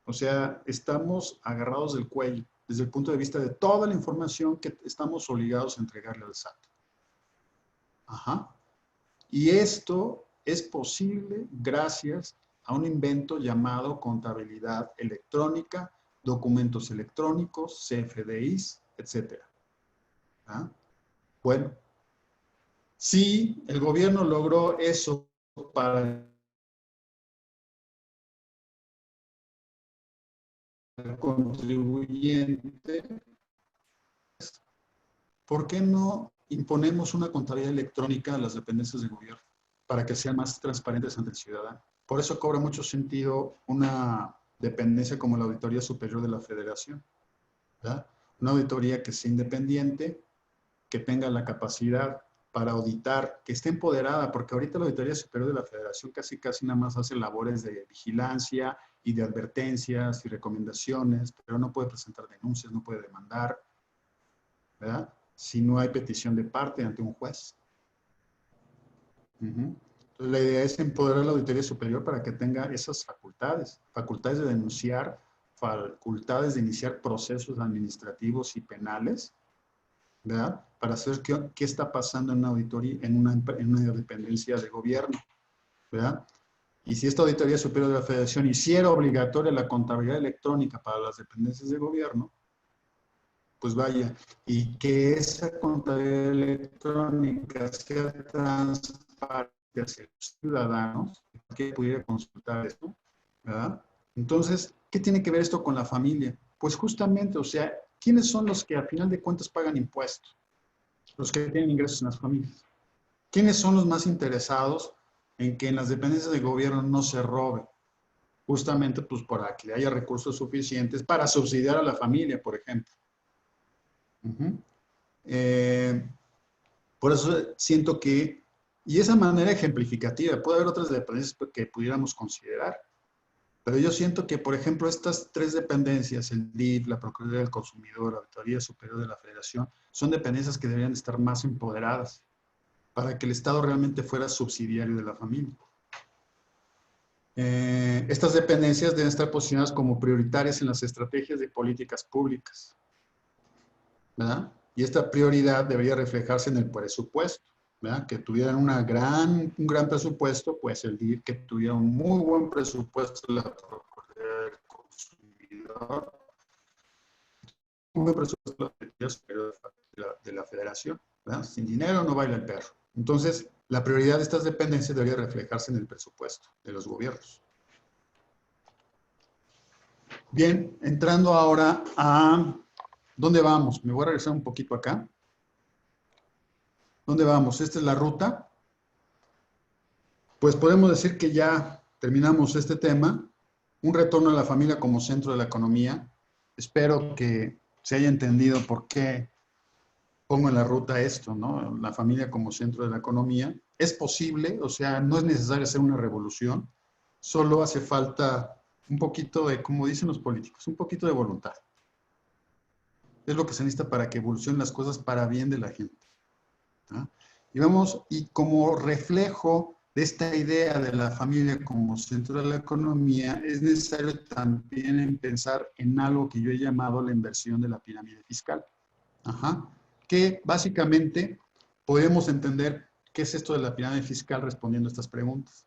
o sea, estamos agarrados del cuello desde el punto de vista de toda la información que estamos obligados a entregarle al SAT. Ajá. Y esto es posible gracias a un invento llamado contabilidad electrónica, documentos electrónicos, CFDIs, etc. ¿Ah? Bueno, si el gobierno logró eso para el contribuyente, ¿por qué no imponemos una contabilidad electrónica a las dependencias del gobierno para que sean más transparentes ante el ciudadano? Por eso cobra mucho sentido una dependencia como la Auditoría Superior de la Federación, ¿verdad? Una auditoría que sea independiente, que tenga la capacidad para auditar, que esté empoderada, porque ahorita la Auditoría Superior de la Federación casi nada más hace labores de vigilancia y de advertencias y recomendaciones, pero no puede presentar denuncias, no puede demandar, ¿verdad? Si no hay petición de parte ante un juez. Entonces, la idea es empoderar a la Auditoría Superior para que tenga esas facultades de denunciar, facultades de iniciar procesos administrativos y penales, ¿verdad? Para saber qué está pasando en una auditoría, en una dependencia de gobierno, ¿verdad? Y si esta Auditoría Superior de la Federación hiciera obligatoria la contabilidad electrónica para las dependencias de gobierno, pues vaya, y que esa contabilidad electrónica sea transparente hacia los ciudadanos, que pudiera consultar esto, ¿verdad? Entonces, ¿qué tiene que ver esto con la familia? Pues justamente, o sea, ¿quiénes son los que al final de cuentas pagan impuestos? Los que tienen ingresos en las familias. ¿Quiénes son los más interesados en que en las dependencias de gobierno no se robe? Justamente, pues, para que haya recursos suficientes para subsidiar a la familia, por ejemplo. Por eso siento que, y esa manera ejemplificativa, puede haber otras dependencias que pudiéramos considerar, pero yo siento que, por ejemplo, estas tres dependencias, el DIF, la Procuraduría del Consumidor, la Auditoría Superior de la Federación, son dependencias que deberían estar más empoderadas para que el Estado realmente fuera subsidiario de la familia. Estas dependencias deben estar posicionadas como prioritarias en las estrategias de políticas públicas, ¿verdad? Y esta prioridad debería reflejarse en el presupuesto, ¿verdad? Que tuvieran un gran presupuesto, pues el DIF que tuviera un muy buen presupuesto, la Procuraduría del Consumidor, un buen presupuesto de la Federación, ¿verdad? Sin dinero no baila el perro. Entonces, la prioridad de estas dependencias debería reflejarse en el presupuesto de los gobiernos. Bien, entrando ahora a... ¿Dónde vamos? Me voy a regresar un poquito acá. ¿Dónde vamos? Esta es la ruta. Pues podemos decir que ya terminamos este tema. Un retorno a la familia como centro de la economía. Espero que se haya entendido por qué pongo en la ruta esto, ¿no? La familia como centro de la economía. Es posible, o sea, no es necesario hacer una revolución, solo hace falta un poquito de, como dicen los políticos, un poquito de voluntad. Es lo que se necesita para que evolucionen las cosas para bien de la gente. ¿No? Y como reflejo de esta idea de la familia como centro de la economía, es necesario también pensar en algo que yo he llamado la inversión de la pirámide fiscal. Ajá. Que básicamente podemos entender qué es esto de la pirámide fiscal respondiendo a estas preguntas.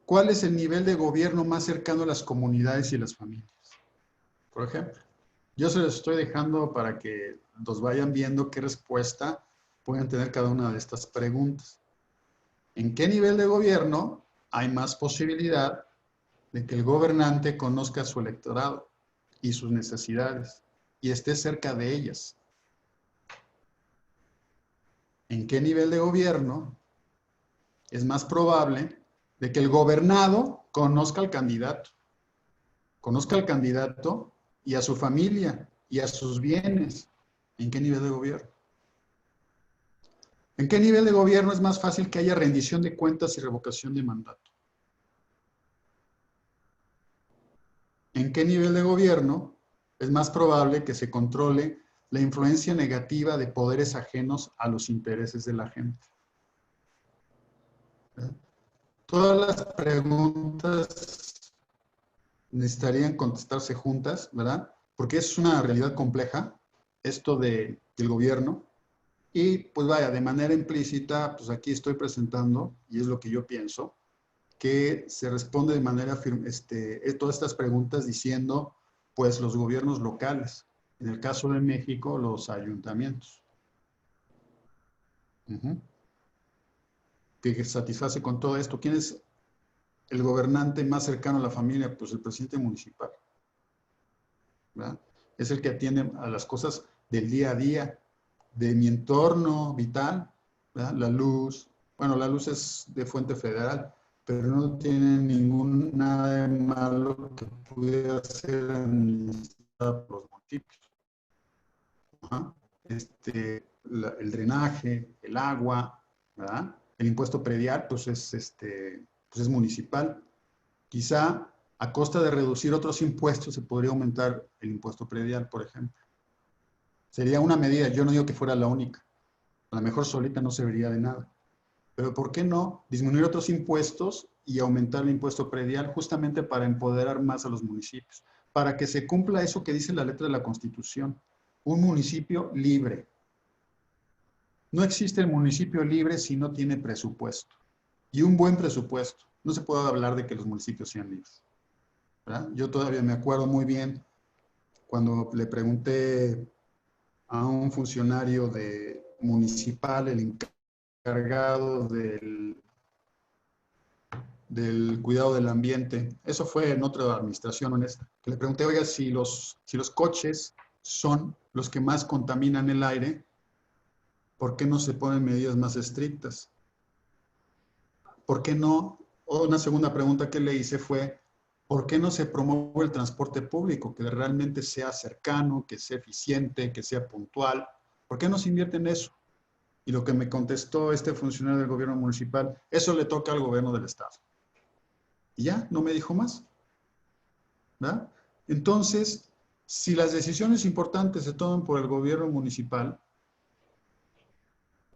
¿Cuál es el nivel de gobierno más cercano a las comunidades y a las familias? Por ejemplo, yo se los estoy dejando para que los vayan viendo qué respuesta pueden tener cada una de estas preguntas. ¿En qué nivel de gobierno hay más posibilidad de que el gobernante conozca a su electorado y sus necesidades y esté cerca de ellas? ¿En qué nivel de gobierno es más probable de que el gobernado conozca al candidato y a su familia y a sus bienes? ¿En qué nivel de gobierno? ¿En qué nivel de gobierno es más fácil que haya rendición de cuentas y revocación de mandato? ¿En qué nivel de gobierno es más probable que se controle la influencia negativa de poderes ajenos a los intereses de la gente? Todas las preguntas necesitarían contestarse juntas, ¿verdad? Porque es una realidad compleja, esto del gobierno. Y pues vaya, de manera implícita, pues aquí estoy presentando, y es lo que yo pienso, que se responde de manera firme, todas estas preguntas diciendo, pues los gobiernos locales. En el caso de México, los ayuntamientos. Que satisface con todo esto. ¿Quién es el gobernante más cercano a la familia? Pues el presidente municipal, ¿verdad? Es el que atiende a las cosas del día a día, de mi entorno vital, ¿verdad? La luz, bueno, la luz es de fuente federal, pero no tiene nada de malo que pudiera ser administrada por los municipios. ¿Ah? El drenaje, el agua, ¿verdad? El impuesto predial, pues es municipal. Quizá a costa de reducir otros impuestos se podría aumentar el impuesto predial, por ejemplo. Sería una medida, yo no digo que fuera la única. A lo mejor solita no serviría de nada. Pero ¿por qué no disminuir otros impuestos y aumentar el impuesto predial justamente para empoderar más a los municipios? Para que se cumpla eso que dice la letra de la Constitución. Un municipio libre. No existe el municipio libre si no tiene presupuesto. Y un buen presupuesto. No se puede hablar de que los municipios sean libres, ¿verdad? Yo todavía me acuerdo muy bien cuando le pregunté a un funcionario municipal, el encargado del cuidado del ambiente. Eso fue en otra administración honesta. Que le pregunté, oiga, si los coches son los que más contaminan el aire, ¿por qué no se ponen medidas más estrictas? ¿Por qué no? Una segunda pregunta que le hice fue, ¿por qué no se promueve el transporte público? Que realmente sea cercano, que sea eficiente, que sea puntual. ¿Por qué no se invierte en eso? Y lo que me contestó este funcionario del gobierno municipal, eso le toca al gobierno del estado. Y ya, no me dijo más, ¿verdad? Entonces, si las decisiones importantes se toman por el gobierno municipal,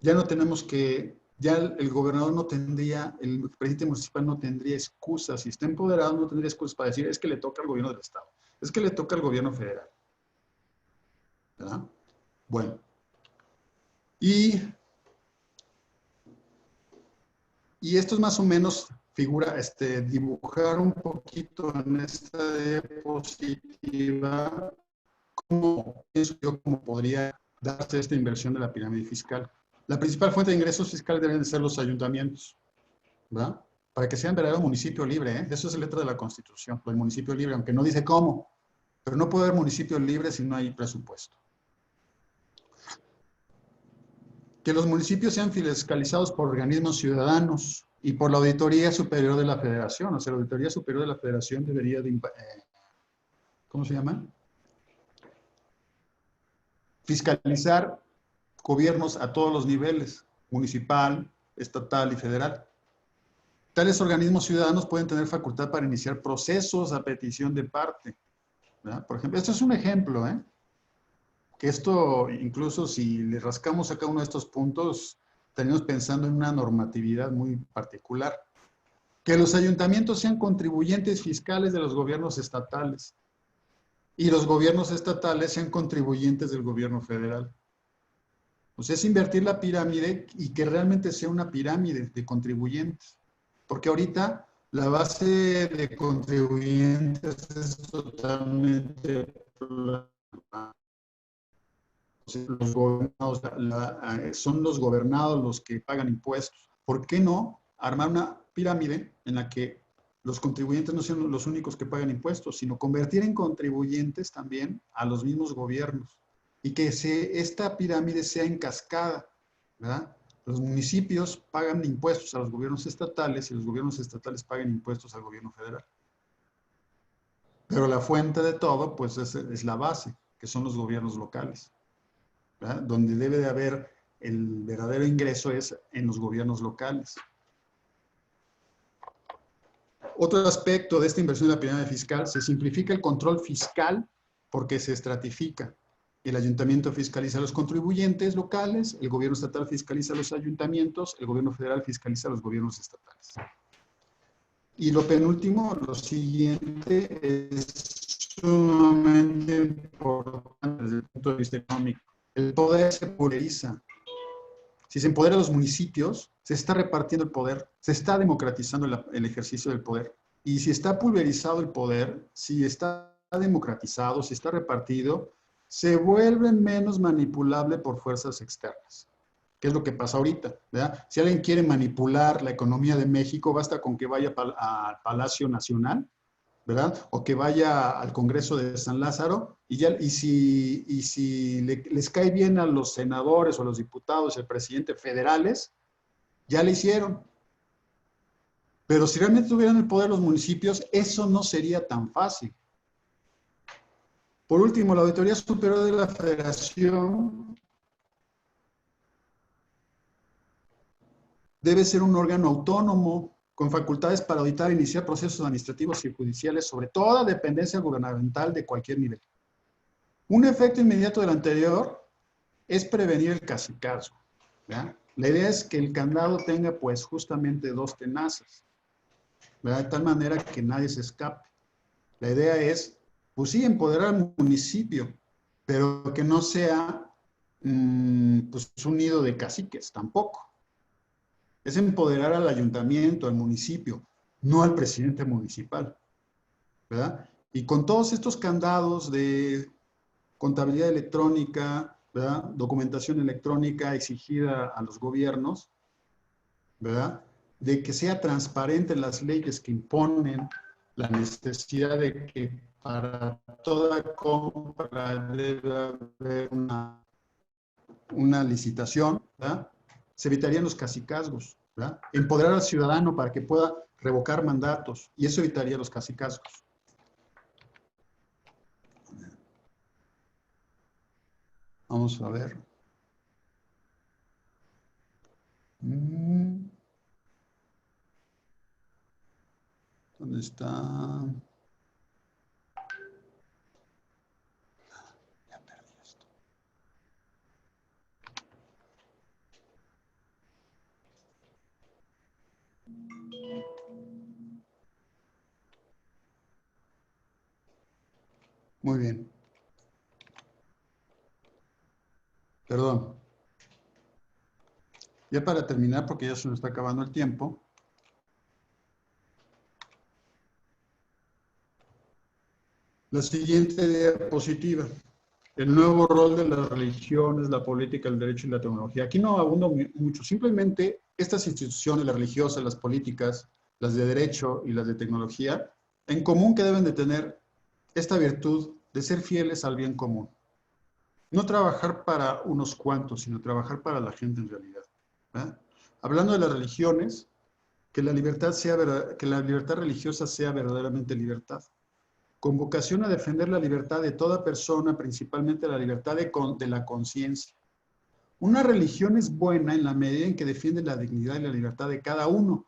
ya no tenemos que, ya el gobernador no tendría, el presidente municipal no tendría excusas, si está empoderado no tendría excusas para decir, es que le toca al gobierno del estado, es que le toca al gobierno federal, ¿verdad? Bueno, y esto es más o menos figura, dibujar un poquito en esta diapositiva cómo pienso yo cómo podría darse esta inversión de la pirámide fiscal. La principal fuente de ingresos fiscales deben de ser los ayuntamientos, ¿verdad? Para que sean verdadero municipio libre, ¿eh? Eso es la letra de la Constitución, el municipio libre, aunque no dice cómo, pero no puede haber municipio libre si no hay presupuesto. Que los municipios sean fiscalizados por organismos ciudadanos y por la Auditoría Superior de la Federación. O sea, la Auditoría Superior de la Federación debería de, ¿cómo se llama? Fiscalizar gobiernos a todos los niveles, municipal, estatal y federal. Tales organismos ciudadanos pueden tener facultad para iniciar procesos a petición de parte, ¿verdad? Por ejemplo, esto es un ejemplo, que esto, incluso si le rascamos a cada uno de estos puntos, tenemos pensando en una normatividad muy particular. Que los ayuntamientos sean contribuyentes fiscales de los gobiernos estatales y los gobiernos estatales sean contribuyentes del gobierno federal. O sea, es invertir la pirámide y que realmente sea una pirámide de contribuyentes. Porque ahorita la base de contribuyentes es totalmente plana. Los gobernados, son los gobernados los que pagan impuestos. ¿Por qué no armar una pirámide en la que los contribuyentes no sean los únicos que pagan impuestos, sino convertir en contribuyentes también a los mismos gobiernos? Y que esta pirámide sea en cascada, ¿verdad? Los municipios pagan impuestos a los gobiernos estatales y los gobiernos estatales pagan impuestos al gobierno federal. Pero la fuente de todo, pues, es la base, que son los gobiernos locales, ¿verdad? Donde debe de haber el verdadero ingreso es en los gobiernos locales. Otro aspecto de esta inversión de la pirámide fiscal, se simplifica el control fiscal porque se estratifica. El ayuntamiento fiscaliza a los contribuyentes locales, el gobierno estatal fiscaliza a los ayuntamientos, el gobierno federal fiscaliza a los gobiernos estatales. Y lo penúltimo, lo siguiente, es sumamente importante desde el punto de vista económico. El poder se pulveriza. Si se empodera a los municipios, se está repartiendo el poder, se está democratizando el ejercicio del poder. Y si está pulverizado el poder, si está democratizado, si está repartido, se vuelve menos manipulable por fuerzas externas. ¿Qué es lo que pasa ahorita? ¿Verdad? Si alguien quiere manipular la economía de México, basta con que vaya al Palacio Nacional, ¿verdad? O que vaya al Congreso de San Lázaro, y si les cae bien a los senadores o a los diputados y al presidente federales, ya le hicieron. Pero si realmente tuvieran el poder los municipios, eso no sería tan fácil. Por último, la Auditoría Superior de la Federación debe ser un órgano autónomo con facultades para auditar e iniciar procesos administrativos y judiciales sobre toda dependencia gubernamental de cualquier nivel. Un efecto inmediato del anterior es prevenir el cacicazgo, ¿verdad? La idea es que el candado tenga pues justamente dos tenazas, ¿verdad? De tal manera que nadie se escape. La idea es, pues sí, empoderar al municipio, pero que no sea pues un nido de caciques tampoco. Es empoderar al ayuntamiento, al municipio, no al presidente municipal, ¿verdad? Y con todos estos candados de contabilidad electrónica, ¿verdad? Documentación electrónica exigida a los gobiernos, ¿verdad? De que sea transparente las leyes que imponen la necesidad de que para toda compra debe haber una licitación, ¿verdad? Se evitarían los cacicazgos, ¿verdad? Empoderar al ciudadano para que pueda revocar mandatos, y eso evitaría los cacicazgos. Vamos a ver. ¿Dónde está? Ya perdí esto. Muy bien. Perdón. Ya para terminar, porque ya se nos está acabando el tiempo. La siguiente diapositiva. El nuevo rol de las religiones, la política, el derecho y la tecnología. Aquí no abundo mucho. Simplemente estas instituciones, las religiosas, las políticas, las de derecho y las de tecnología, en común que deben de tener esta virtud de ser fieles al bien común. No trabajar para unos cuantos, sino trabajar para la gente en realidad, ¿verdad? Hablando de las religiones, que la libertad religiosa sea verdaderamente libertad. Con vocación a defender la libertad de toda persona, principalmente la libertad de la conciencia. Una religión es buena en la medida en que defiende la dignidad y la libertad de cada uno,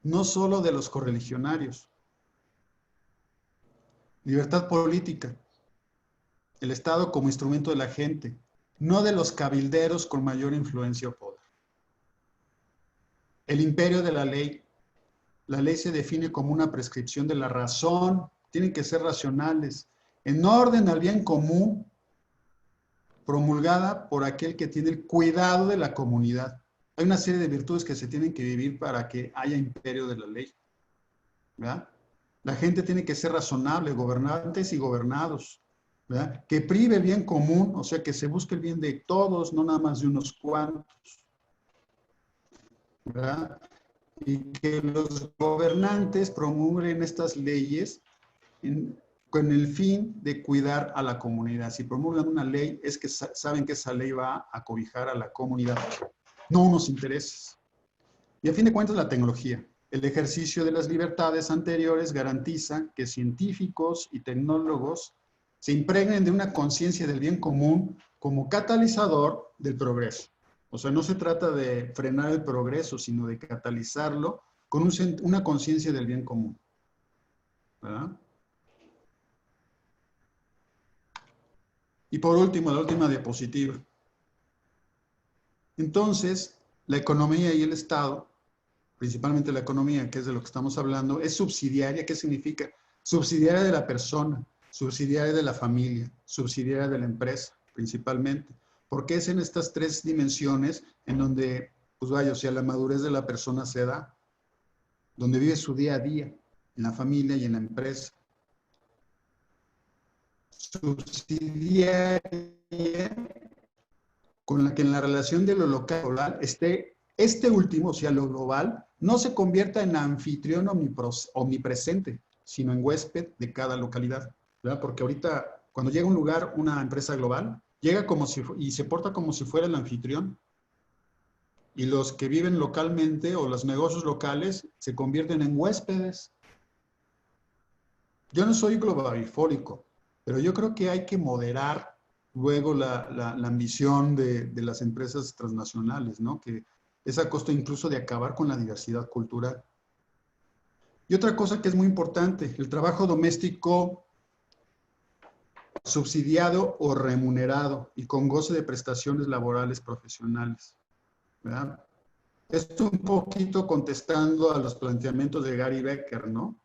no solo de los correligionarios. Libertad política, el Estado como instrumento de la gente, no de los cabilderos con mayor influencia o poder. El imperio de la ley. La ley se define como una prescripción de la razón, tienen que ser racionales, en orden al bien común, promulgada por aquel que tiene el cuidado de la comunidad. Hay una serie de virtudes que se tienen que vivir para que haya imperio de la ley, ¿verdad? La gente tiene que ser razonable, gobernantes y gobernados, ¿verdad? Que prive el bien común, o sea, que se busque el bien de todos, no nada más de unos cuantos, ¿verdad? Y que los gobernantes promulguen estas leyes con el fin de cuidar a la comunidad. Si promulgan una ley, es que saben que esa ley va a cobijar a la comunidad, no unos intereses. Y a fin de cuentas, la tecnología. El ejercicio de las libertades anteriores garantiza que científicos y tecnólogos se impregnen de una conciencia del bien común como catalizador del progreso. O sea, no se trata de frenar el progreso, sino de catalizarlo con una conciencia del bien común, ¿verdad? Y por último, la última diapositiva. Entonces, la economía y el Estado, principalmente la economía, que es de lo que estamos hablando, es subsidiaria. ¿Qué significa? Subsidiaria de la persona, subsidiaria de la familia, subsidiaria de la empresa, principalmente. Porque es en estas tres dimensiones en donde, pues vaya, o sea, la madurez de la persona se da, donde vive su día a día, en la familia y en la empresa. Subsidiaria con la que en la relación de lo local esté este último, o sea, lo global, no se convierta en anfitrión omnipresente, sino en huésped de cada localidad, ¿verdad? Porque ahorita, cuando llega a un lugar, una empresa global, llega como si, y se porta como si fuera el anfitrión. Y los que viven localmente o los negocios locales se convierten en huéspedes. Yo no soy globalizador, pero yo creo que hay que moderar luego la ambición de las empresas transnacionales, ¿no? Que es a costa incluso de acabar con la diversidad cultural. Y otra cosa que es muy importante, el trabajo doméstico subsidiado o remunerado y con goce de prestaciones laborales profesionales, ¿verdad? Esto un poquito contestando a los planteamientos de Gary Becker, ¿no?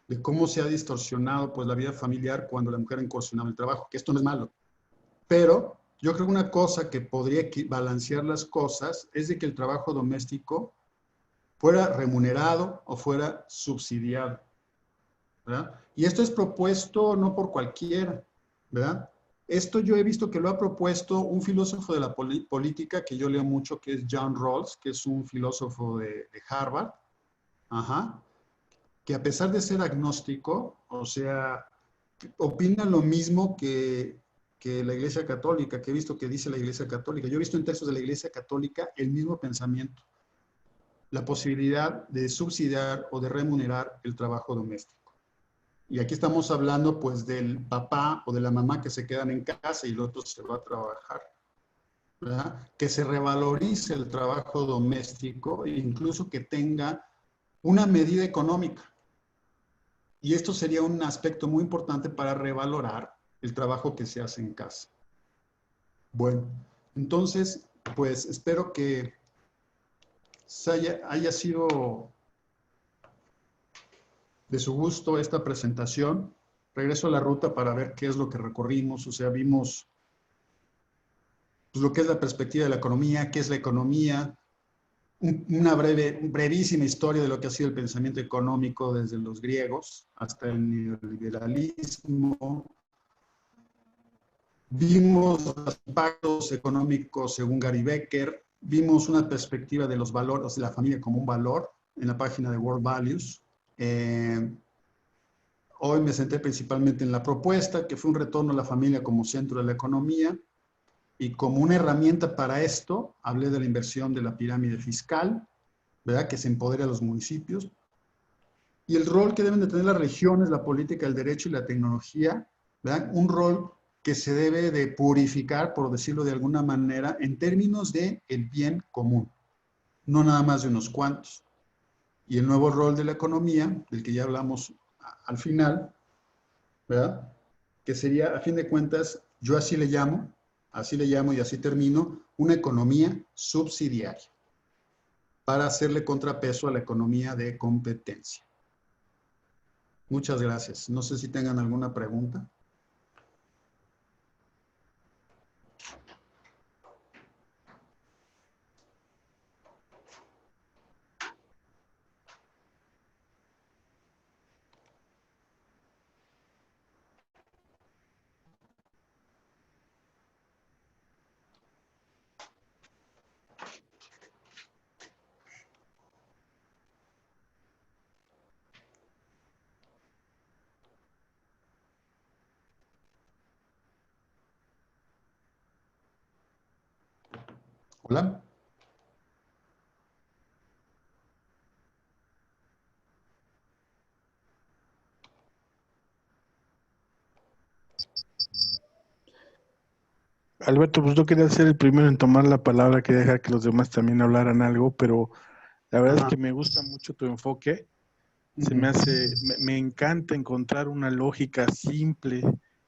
De cómo se ha distorsionado pues la vida familiar cuando la mujer ha incursionado en el trabajo, que esto no es malo. Pero yo creo que una cosa que podría balancear las cosas es de que el trabajo doméstico fuera remunerado o fuera subsidiado, ¿verdad? Y esto es propuesto no por cualquiera, ¿verdad? Esto yo he visto que lo ha propuesto un filósofo de la política que yo leo mucho, que es John Rawls, que es un filósofo de Harvard, ajá, que a pesar de ser agnóstico, o sea, opina lo mismo que la Iglesia Católica, que he visto que dice la Iglesia Católica. Yo he visto en textos de la Iglesia Católica el mismo pensamiento, la posibilidad de subsidiar o de remunerar el trabajo doméstico. Y aquí estamos hablando pues del papá o de la mamá que se quedan en casa y el otro se va a trabajar, ¿verdad? Que se revalorice el trabajo doméstico e incluso que tenga una medida económica. Y esto sería un aspecto muy importante para revalorar el trabajo que se hace en casa. Bueno, entonces, pues espero que haya sido de su gusto esta presentación. Regreso a la ruta para ver qué es lo que recorrimos. O sea, vimos pues, lo que es la perspectiva de la economía, qué es la economía, una brevísima historia de lo que ha sido el pensamiento económico desde los griegos hasta el neoliberalismo. Vimos los impactos económicos según Gary Becker, vimos una perspectiva de los valores de la familia como un valor en la página de World Values. Hoy me centré principalmente en la propuesta, que fue un retorno a la familia como centro de la economía, y como una herramienta para esto, hablé de la inversión de la pirámide fiscal, ¿verdad? Que se empodera a los municipios, y el rol que deben de tener las regiones, la política, el derecho y la tecnología, ¿verdad? Un rol que se debe de purificar, por decirlo de alguna manera, en términos de el bien común, no nada más de unos cuantos. Y el nuevo rol de la economía, del que ya hablamos al final, ¿verdad? Que sería, a fin de cuentas, yo así le llamo y así termino, una economía subsidiaria, para hacerle contrapeso a la economía de competencia. Muchas gracias. No sé si tengan alguna pregunta. Hola. Alberto, pues yo quería ser el primero en tomar la palabra, quería dejar que los demás también hablaran algo, pero la verdad es que me gusta mucho tu enfoque. Se me hace, me encanta encontrar una lógica simple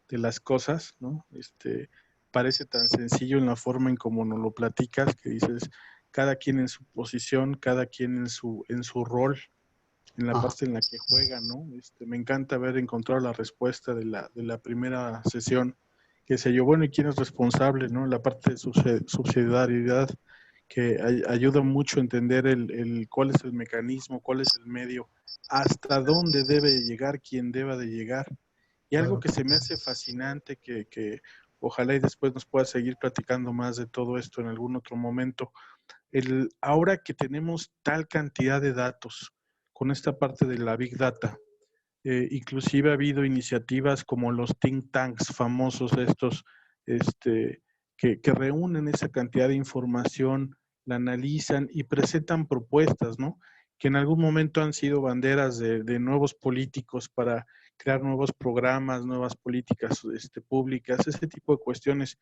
de las cosas, ¿no? Parece tan sencillo en la forma en cómo nos lo platicas, que dices, cada quien en su posición, cada quien en su rol, en la parte en la que juega, ¿no? Me encanta haber encontrado la respuesta de la primera sesión, que sé yo, bueno, ¿y quién es responsable, no? La parte de subsidiariedad, que ayuda mucho a entender cuál es el mecanismo, cuál es el medio, hasta dónde debe llegar quien deba de llegar. Y algo que se me hace fascinante, que ojalá y después nos pueda seguir platicando más de todo esto en algún otro momento, ahora que tenemos tal cantidad de datos con esta parte de la Big Data, inclusive ha habido iniciativas como los think tanks famosos estos, que reúnen esa cantidad de información, la analizan y presentan propuestas, ¿no? Que en algún momento han sido banderas de nuevos políticos para crear nuevos programas, nuevas políticas públicas, ese tipo de cuestiones.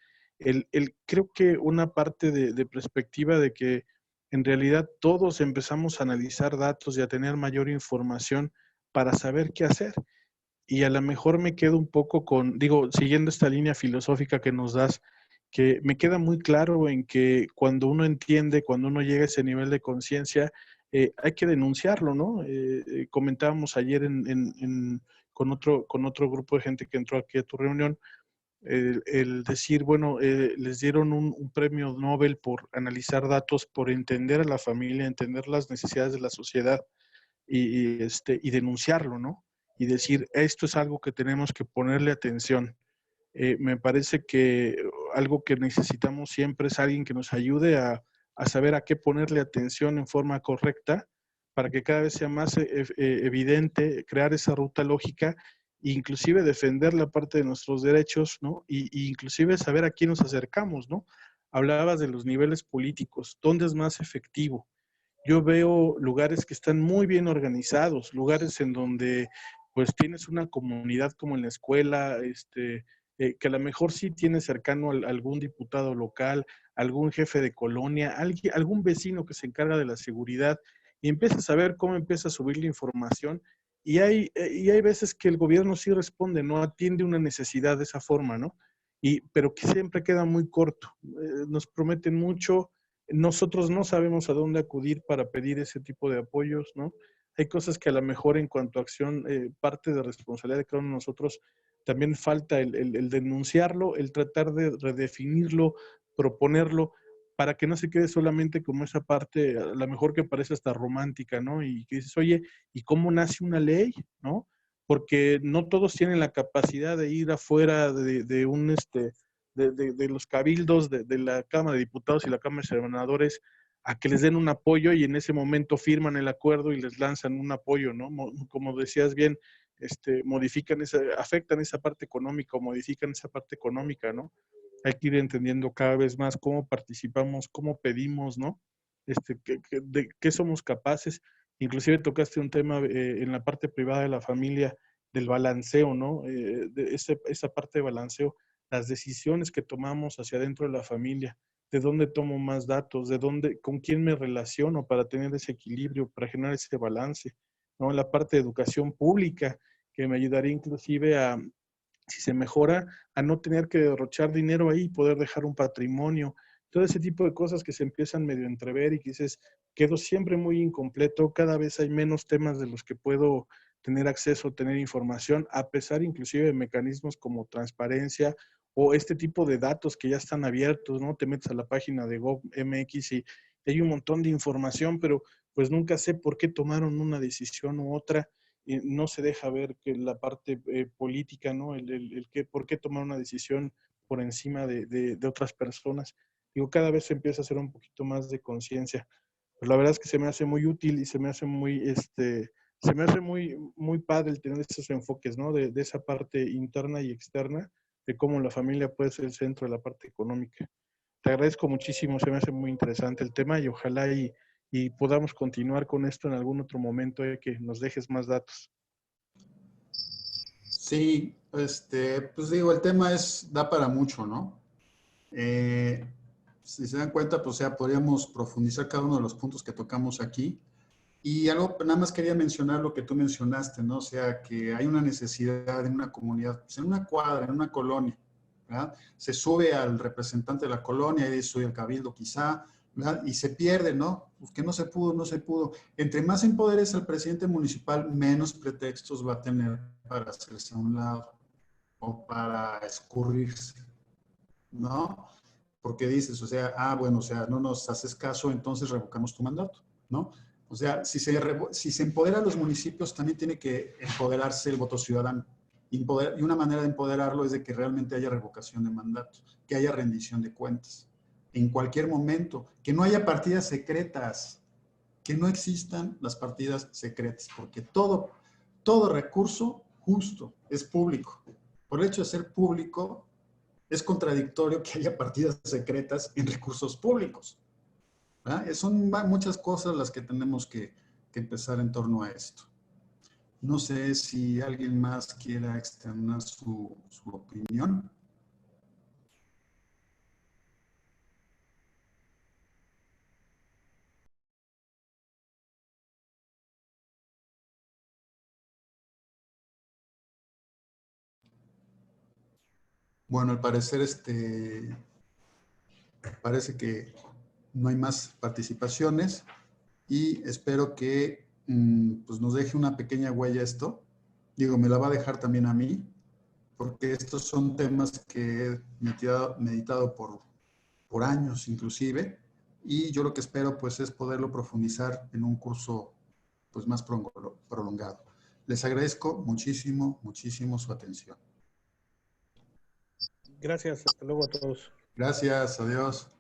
Creo que una parte de perspectiva de que en realidad todos empezamos a analizar datos y a tener mayor información para saber qué hacer. Y a lo mejor me quedo un poco siguiendo esta línea filosófica que nos das, que me queda muy claro en que cuando uno entiende, cuando uno llega a ese nivel de conciencia, hay que denunciarlo, ¿no? Comentábamos ayer con otro grupo de gente que entró aquí a tu reunión, el decir, bueno, les dieron un premio Nobel por analizar datos, por entender a la familia, entender las necesidades de la sociedad y denunciarlo, ¿no? Y decir, esto es algo que tenemos que ponerle atención. Me parece que algo que necesitamos siempre es alguien que nos ayude a saber a qué ponerle atención en forma correcta para que cada vez sea más evidente, crear esa ruta lógica e inclusive defender la parte de nuestros derechos, ¿no? Y inclusive saber a quién nos acercamos, ¿no? Hablabas de los niveles políticos, ¿dónde es más efectivo? Yo veo lugares que están muy bien organizados, lugares en donde pues tienes una comunidad como en la escuela, que a lo mejor sí tienes cercano a algún diputado local, algún jefe de colonia, algún vecino que se encarga de la seguridad, y empiezas a ver cómo empieza a subir la información, y hay veces que el gobierno sí responde, no atiende una necesidad de esa forma, ¿no? Pero que siempre queda muy corto. Nos prometen mucho, nosotros no sabemos a dónde acudir para pedir ese tipo de apoyos, ¿no? Hay cosas que a lo mejor en cuanto a acción, parte de responsabilidad de cada uno de nosotros, también falta el denunciarlo, el tratar de redefinirlo, proponerlo, para que no se quede solamente como esa parte, a lo mejor que parece hasta romántica, ¿no? Y que dices, oye, ¿y cómo nace una ley? ¿No? Porque no todos tienen la capacidad de ir afuera de los cabildos de la Cámara de Diputados y la Cámara de Senadores a que les den un apoyo y en ese momento firman el acuerdo y les lanzan un apoyo, ¿no? Como decías bien, afectan esa parte económica o modifican esa parte económica, ¿no? Hay que ir entendiendo cada vez más cómo participamos, cómo pedimos, ¿no? De qué somos capaces. Inclusive tocaste un tema en la parte privada de la familia, del balanceo, ¿no? Esa parte de balanceo. las decisiones que tomamos hacia adentro de la familia, de dónde tomo más datos, de dónde, con quién me relaciono para tener ese equilibrio, para generar ese balance, ¿no? La parte de educación pública, que me ayudaría inclusive a, si se mejora, a no tener que derrochar dinero ahí, poder dejar un patrimonio, todo ese tipo de cosas que se empiezan medio a entrever y que dices, quedo siempre muy incompleto, cada vez hay menos temas de los que puedo tener acceso, tener información, a pesar inclusive de mecanismos como transparencia o este tipo de datos que ya están abiertos, ¿no? Te metes a la página de GovMX y hay un montón de información, pero pues nunca sé por qué tomaron una decisión u otra, y no se deja ver que la parte política, ¿no? Por qué tomar una decisión por encima de otras personas. Digo, cada vez se empieza a hacer un poquito más de conciencia. Pues la verdad es que se me hace muy útil y se me hace muy, se me hace muy, muy padre el tener esos enfoques, ¿no? De esa parte interna y externa, de cómo la familia puede ser el centro de la parte económica. Te agradezco muchísimo, se me hace muy interesante el tema y ojalá y podamos continuar con esto en algún otro momento, que nos dejes más datos. Sí, pues digo, el tema da para mucho, ¿no? Si se dan cuenta, pues ya podríamos profundizar cada uno de los puntos que tocamos aquí. Y algo, nada más quería mencionar lo que tú mencionaste, ¿no? O sea, que hay una necesidad en una comunidad, pues en una cuadra, en una colonia, ¿verdad? Se sube al representante de la colonia, y sube al cabildo quizá, ¿verdad? Y se pierde, ¿no? Pues que no se pudo, no se pudo. Entre más empoderes al presidente municipal, menos pretextos va a tener para hacerse a un lado o para escurrirse, ¿no? Porque dices, o sea, bueno, o sea, no nos haces caso, entonces revocamos tu mandato, ¿no? O sea, si se empodera a los municipios, también tiene que empoderarse el voto ciudadano. Y una manera de empoderarlo es de que realmente haya revocación de mandato, que haya rendición de cuentas. En cualquier momento, que no haya partidas secretas, que no existan las partidas secretas, porque todo recurso justo es público. Por el hecho de ser público, es contradictorio que haya partidas secretas en recursos públicos. Son muchas cosas las que tenemos que empezar en torno a esto. No sé si alguien más quiera externar su opinión. Bueno, al parecer parece que no hay más participaciones y espero que pues nos deje una pequeña huella esto. Digo, me la va a dejar también a mí, porque estos son temas que he meditado por años inclusive, y yo lo que espero pues es poderlo profundizar en un curso pues más prolongado. Les agradezco muchísimo, muchísimo su atención. Gracias, hasta luego a todos. Gracias, adiós.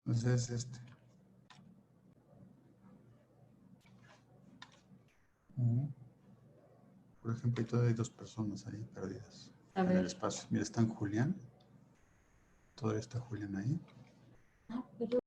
Entonces es este. Por ejemplo, todavía hay 2 personas ahí perdidas A en el ver. espacio. Mira, está Julián. Todavía está Julián ahí. Ah, pero